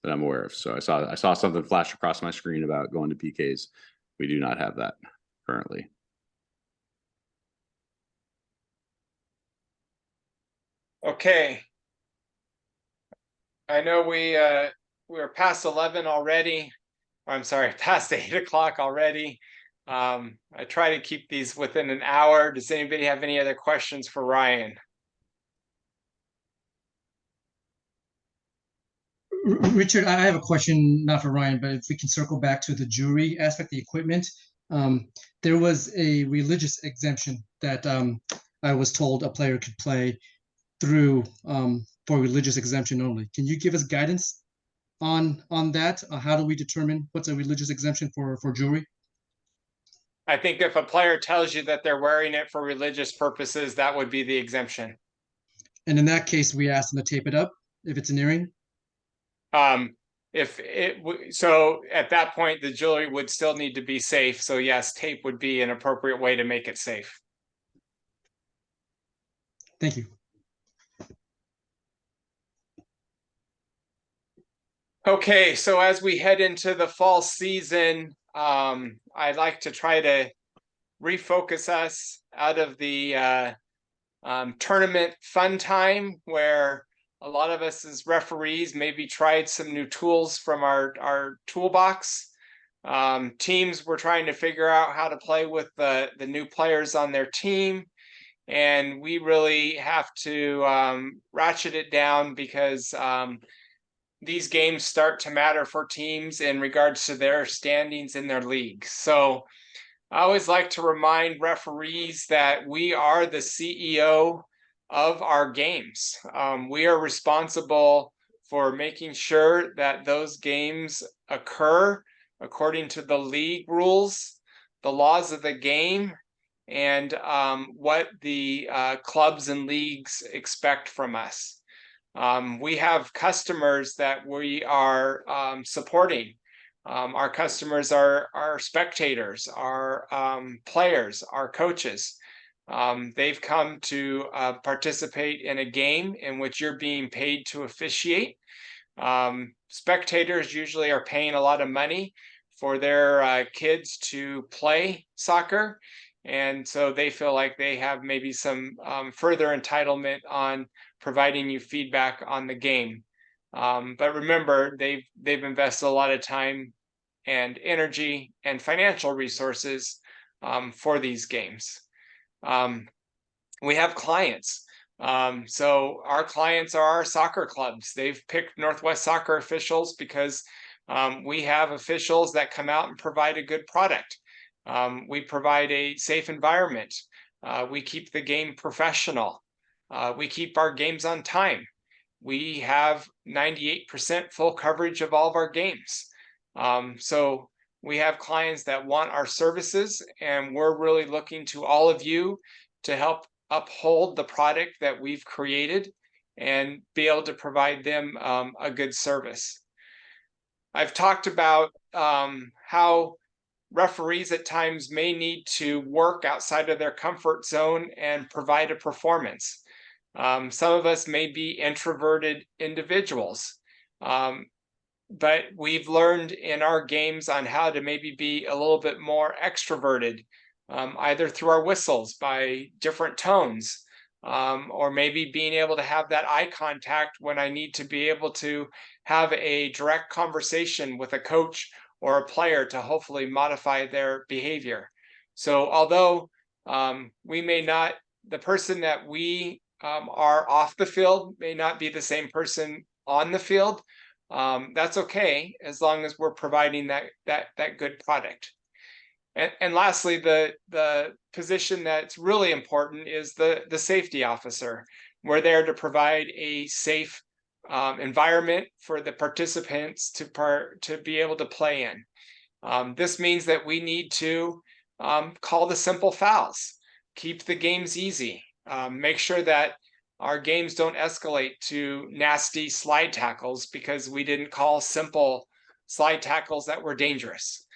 [SPEAKER 9] that I'm aware of. So I saw something flash across my screen about going to PKs. We do not have that currently.
[SPEAKER 1] Okay. I know we're past 11 already. I'm sorry, past 8 o'clock already. I try to keep these within an hour. Does anybody have any other questions for Ryan?
[SPEAKER 6] Richard, I have a question, not for Ryan, but if we can circle back to the jewelry aspect, the equipment. There was a religious exemption that I was told a player could play through for religious exemption only. Can you give us guidance on that? How do we determine what's a religious exemption for jewelry?
[SPEAKER 1] I think if a player tells you that they're wearing it for religious purposes, that would be the exemption.
[SPEAKER 6] And in that case, we ask them to tape it up if it's an earring.
[SPEAKER 1] So at that point, the jewelry would still need to be safe. So yes, tape would be an appropriate way to make it safe.
[SPEAKER 6] Thank you.
[SPEAKER 1] Okay, so as we head into the fall season, I'd like to try to refocus us out of the tournament fun time where a lot of us as referees maybe tried some new tools from our toolbox. Teams were trying to figure out how to play with the new players on their team. And we really have to ratchet it down because these games start to matter for teams in regards to their standings in their league. So I always like to remind referees that we are the CEO of our games. We are responsible for making sure that those games occur according to the league rules, the laws of the game, and what the clubs and leagues expect from us. We have customers that we are supporting. Our customers are our spectators, our players, our coaches. They've come to participate in a game in which you're being paid to officiate. Spectators usually are paying a lot of money for their kids to play soccer. And so they feel like they have maybe some further entitlement on providing you feedback on the game. But remember, they've invested a lot of time and energy and financial resources for these games. We have clients. So our clients are our soccer clubs. They've picked Northwest Soccer officials because we have officials that come out and provide a good product. We provide a safe environment. We keep the game professional. We keep our games on time. we have 98% full coverage of all of our games. So we have clients that want our services, and we're really looking to all of you to help uphold the product that we've created and be able to provide them a good service. I've talked about how referees at times may need to work outside of their comfort zone and provide a performance. Some of us may be introverted individuals, but we've learned in our games on how to maybe be a little bit more extroverted, either through our whistles by different tones, or maybe being able to have that eye contact when I need to be able to have a direct conversation with a coach or a player to hopefully modify their behavior. So although we may not, the person that we are off the field may not be the same person on the field, that's okay as long as we're providing that good product. And lastly, the position that's really important is the safety officer. We're there to provide a safe environment for the participants to be able to play in. This means that we need to call the simple fouls, keep the games easy, make sure that our games don't escalate to nasty slide tackles because we didn't call simple slide tackles that were dangerous.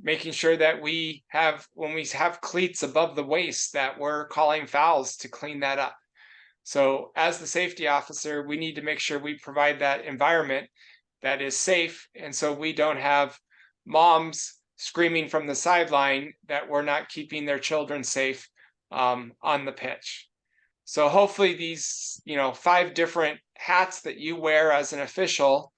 [SPEAKER 1] Making sure that we have, when we have cleats above the waist, that we're calling fouls to clean that up. So as the safety officer, we need to make sure we provide that environment that is safe. And so we don't have moms screaming from the sideline that we're not keeping their children safe on the pitch. So hopefully these, 5 different hats that you wear as an official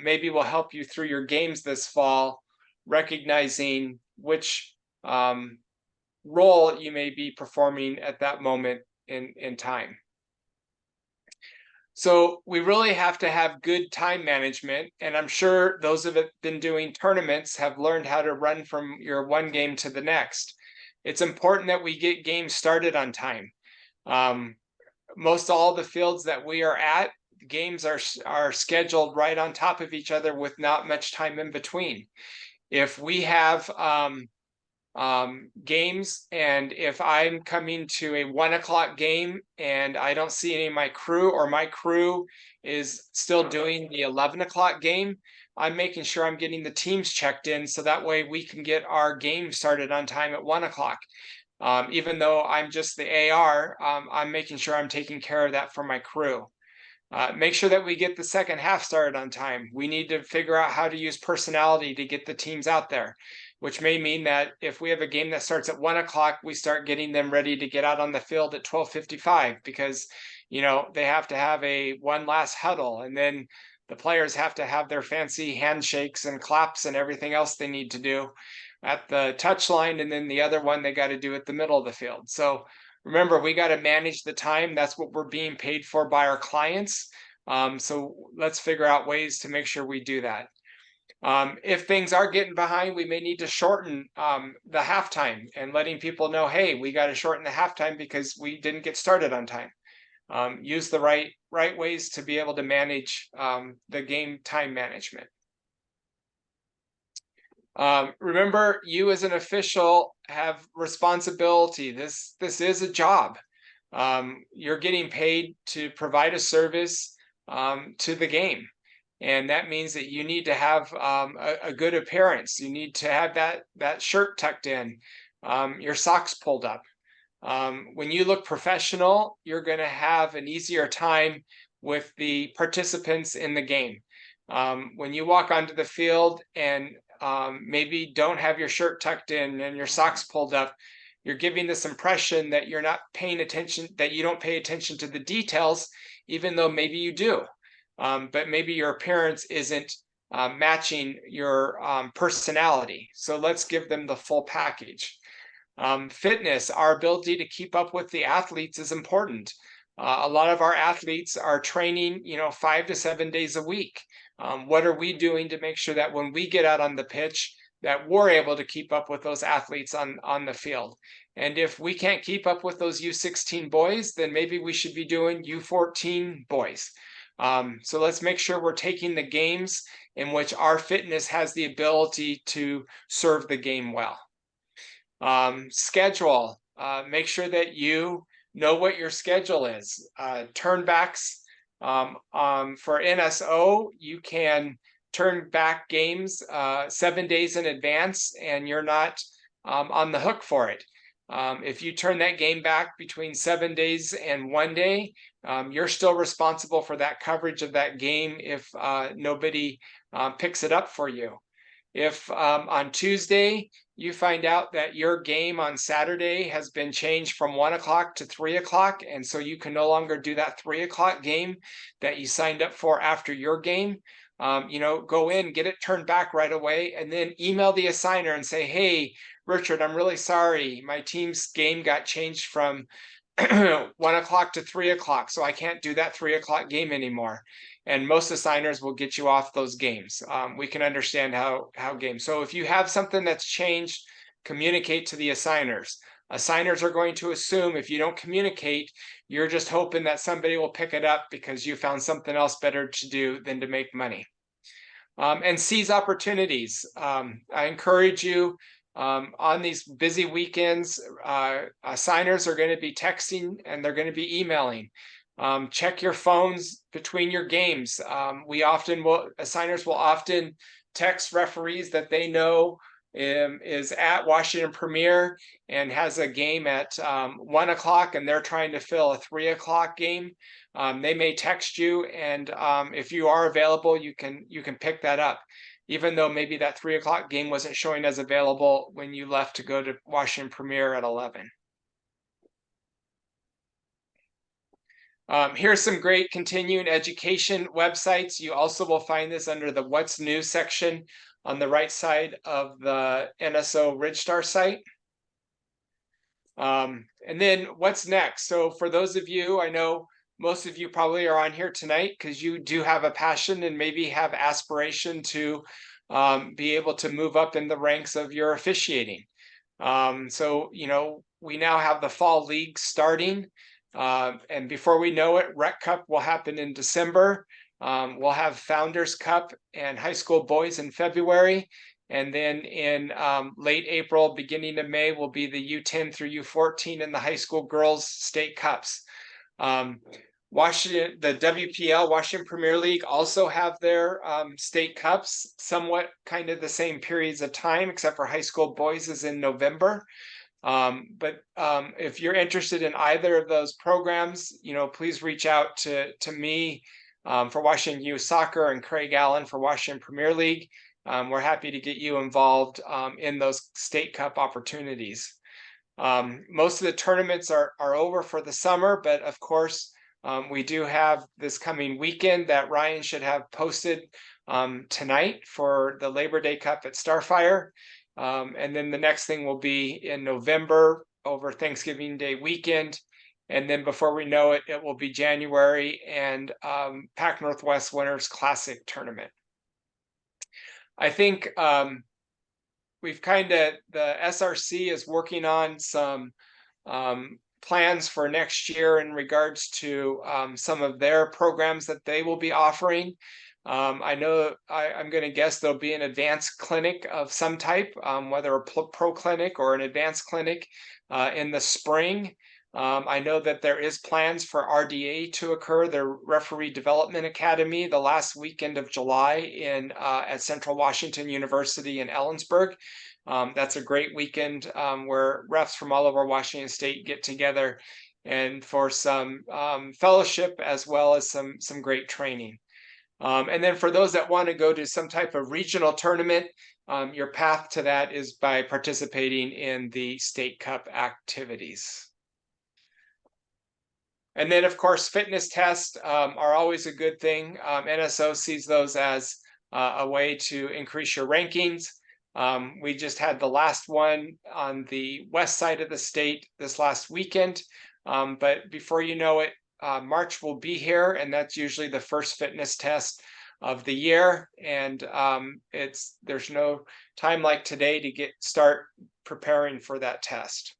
[SPEAKER 1] maybe will help you through your games this fall, recognizing which role you may be performing at that moment in time. So we really have to have good time management, and I'm sure those who have been doing tournaments have learned how to run from your one game to the next. It's important that we get games started on time. Most all the fields that we are at, games are scheduled right on top of each other with not much time in between. If we have games, and if I'm coming to a 1 o'clock game and I don't see any of my crew, or my crew is still doing the 11 o'clock game, I'm making sure I'm getting the teams checked in so that way we can get our game started on time at 1 o'clock. Even though I'm just the AR, I'm making sure I'm taking care of that for my crew. Make sure that we get the second half started on time. We need to figure out how to use personality to get the teams out there, which may mean that if we have a game that starts at 1 o'clock, we start getting them ready to get out on the field at 12:55 because, they have to have one last huddle, and then the players have to have their fancy handshakes and claps and everything else they need to do at the touchline, and then the other one they got to do at the middle of the field. So remember, we got to manage the time. That's what we're being paid for by our clients. So let's figure out ways to make sure we do that. If things are getting behind, we may need to shorten the halftime and letting people know, hey, we got to shorten the halftime because we didn't get started on time. Use the right ways to be able to manage the game time management. Remember, you as an official have responsibility. This is a job. You're getting paid to provide a service to the game. And that means that you need to have a good appearance. You need to have that shirt tucked in, your socks pulled up. When you look professional, you're going to have an easier time with the participants in the game. When you walk onto the field and maybe don't have your shirt tucked in and your socks pulled up, you're giving this impression that you're not paying attention, that you don't pay attention to the details, even though maybe you do. But maybe your appearance isn't matching your personality. So let's give them the full package. Fitness, our ability to keep up with the athletes is important. A lot of our athletes are training, 5 to 7 days a week. What are we doing to make sure that when we get out on the pitch, that we're able to keep up with those athletes on the field. And if we can't keep up with those U16 boys, then maybe we should be doing U14 boys. So let's make sure we're taking the games in which our fitness has the ability to serve the game well. Schedule, make sure that you know what your schedule is. Turnbacks, for NSO, you can turn back games 7 days in advance, and you're not on the hook for it. If you turn that game back between 7 days and 1 day, you're still responsible for that coverage of that game if nobody picks it up for you. If on Tuesday you find out that your game on Saturday has been changed from 1 o'clock to 3 o'clock, and so you can no longer do that 3 o'clock game that you signed up for after your game, go in, get it turned back right away, and then email the assigner and say, hey, Richard, I'm really sorry. My team's game got changed from 1 o'clock to 3 o'clock, so I can't do that 3 o'clock game anymore. And most assigners will get you off those games. We can understand how games. So if you have something that's changed, communicate to the assigners. Assigners are going to assume if you don't communicate, you're just hoping that somebody will pick it up because you found something else better to do than to make money. And seize opportunities. I encourage you on these busy weekends, assigners are going to be texting and they're going to be emailing. Check your phones between your games. Assigners will often text referees that they know is at Washington Premier and has a game at 1 o'clock and they're trying to fill a 3 o'clock game. They may text you, and if you are available, you can pick that up, even though maybe that 3 o'clock game wasn't showing as available when you left to go to Washington Premier at 11. Here's some great continuing education websites. You also will find this under the What's New section on the right side of the NSO Ridgestar site. And then what's next? So for those of you, I know most of you probably are on here tonight because you do have a passion and maybe have aspiration to be able to move up in the ranks of your officiating. So, we now have the fall league starting. And before we know it, Rec Cup will happen in December. We'll have Founders Cup and high school boys in February. And then in late April, beginning of May, will be the U10 through U14 and the high school girls state cups. The WPL, Washington Premier League, also have their state cups, somewhat kind of the same periods of time, except for high school boys is in November. But if you're interested in either of those programs, please reach out to me for Washington Youth Soccer and Craig Allen for Washington Premier League. We're happy to get you involved in those state cup opportunities. Most of the tournaments are over for the summer, but of course, we do have this coming weekend that Ryan should have posted tonight for the Labor Day Cup at Starfire. And then the next thing will be in November over Thanksgiving Day weekend. And then before we know it, it will be January and Pac Northwest Winners Classic Tournament. I think the SRC is working on some plans for next year in regards to some of their programs that they will be offering. I know I'm going to guess there'll be an advanced clinic of some type, whether a pro clinic or an advanced clinic in the spring. I know that there is plans for RDA to occur, the Referee Development Academy, the last weekend of July at Central Washington University in Ellensburg. That's a great weekend where refs from all over Washington State get together and for some fellowship as well as some great training. And then for those that want to go to some type of regional tournament, your path to that is by participating in the State Cup activities. And then, of course, fitness tests are always a good thing. NSO sees those as a way to increase your rankings. We just had the last one on the west side of the state this last weekend. But before you know it, March will be here, and that's usually the first fitness test of the year, and there's no time like today to start preparing for that test.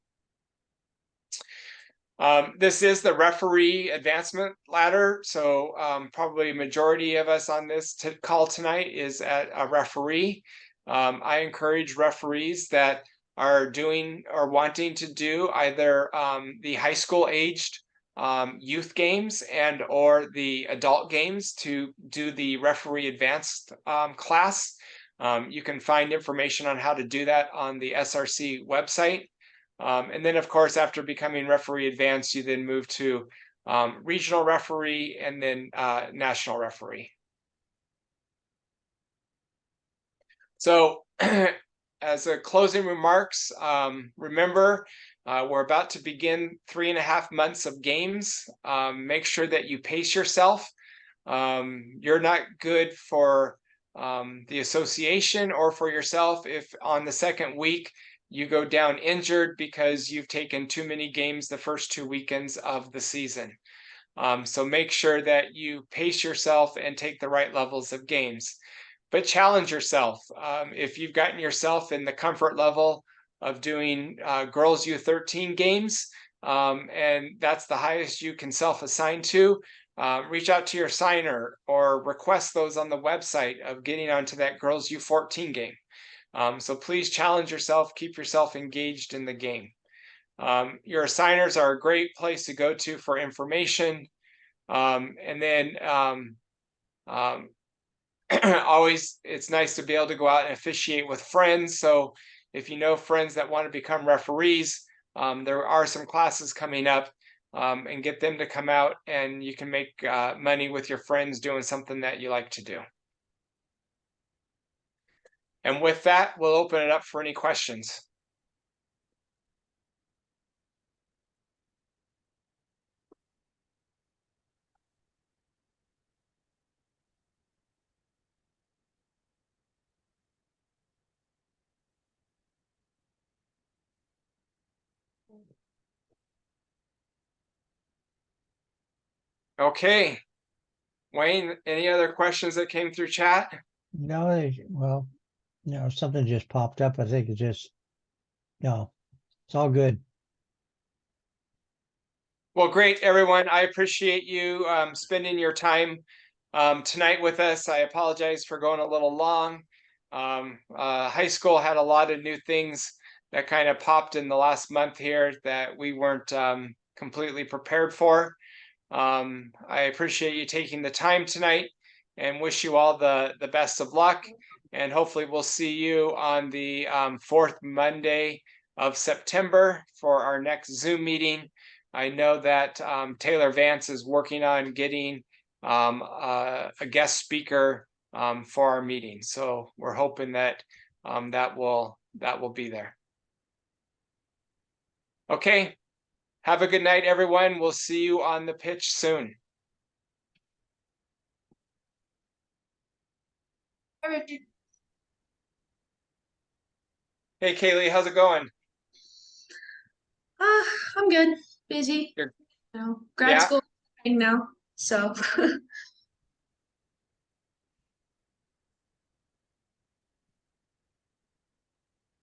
[SPEAKER 1] This is the referee advancement ladder, so probably a majority of us on this call tonight is at a referee. I encourage referees that are doing or wanting to do either the high school aged youth games and or the adult games to do the referee advanced class. You can find information on how to do that on the SRC website. And then, of course, after becoming referee advanced, you then move to regional referee and then national referee. So as a closing remarks, remember, we're about to begin 3.5 months of games. Make sure that you pace yourself. You're not good for the association or for yourself if on the second week you go down injured because you've taken too many games the first 2 weekends of the season. So make sure that you pace yourself and take the right levels of games. But challenge yourself. If you've gotten yourself in the comfort level of doing girls U13 games, and that's the highest you can self-assign to, reach out to your signer or request those on the website of getting onto that girls U14 game. So please challenge yourself, keep yourself engaged in the game. Your assigners are a great place to go to for information. And then always, it's nice to be able to go out and officiate with friends. So if you know friends that want to become referees, there are some classes coming up, and get them to come out, and you can make money with your friends doing something that you like to do. And with that, we'll open it up for any questions. Okay. Wayne, any other questions that came through chat?
[SPEAKER 4] No, well, something just popped up. I think it's just, no, it's all good.
[SPEAKER 1] Well, great, everyone. I appreciate you spending your time tonight with us. I apologize for going a little long. High school had a lot of new things that kind of popped in the last month here that we weren't completely prepared for. I appreciate you taking the time tonight and wish you all the best of luck. And hopefully we'll see you on the fourth Monday of September for our next Zoom meeting. I know that Taylor Vance is working on getting a guest speaker for our meeting. So we're hoping that that will be there. Okay. Have a good night, everyone. We'll see you on the pitch soon.
[SPEAKER 10] Hi, Richard.
[SPEAKER 1] Hey, Kaylee, how's it going?
[SPEAKER 10] I'm good. Busy.
[SPEAKER 1] You're-
[SPEAKER 10] Grad
[SPEAKER 1] Yeah.
[SPEAKER 10] school now, so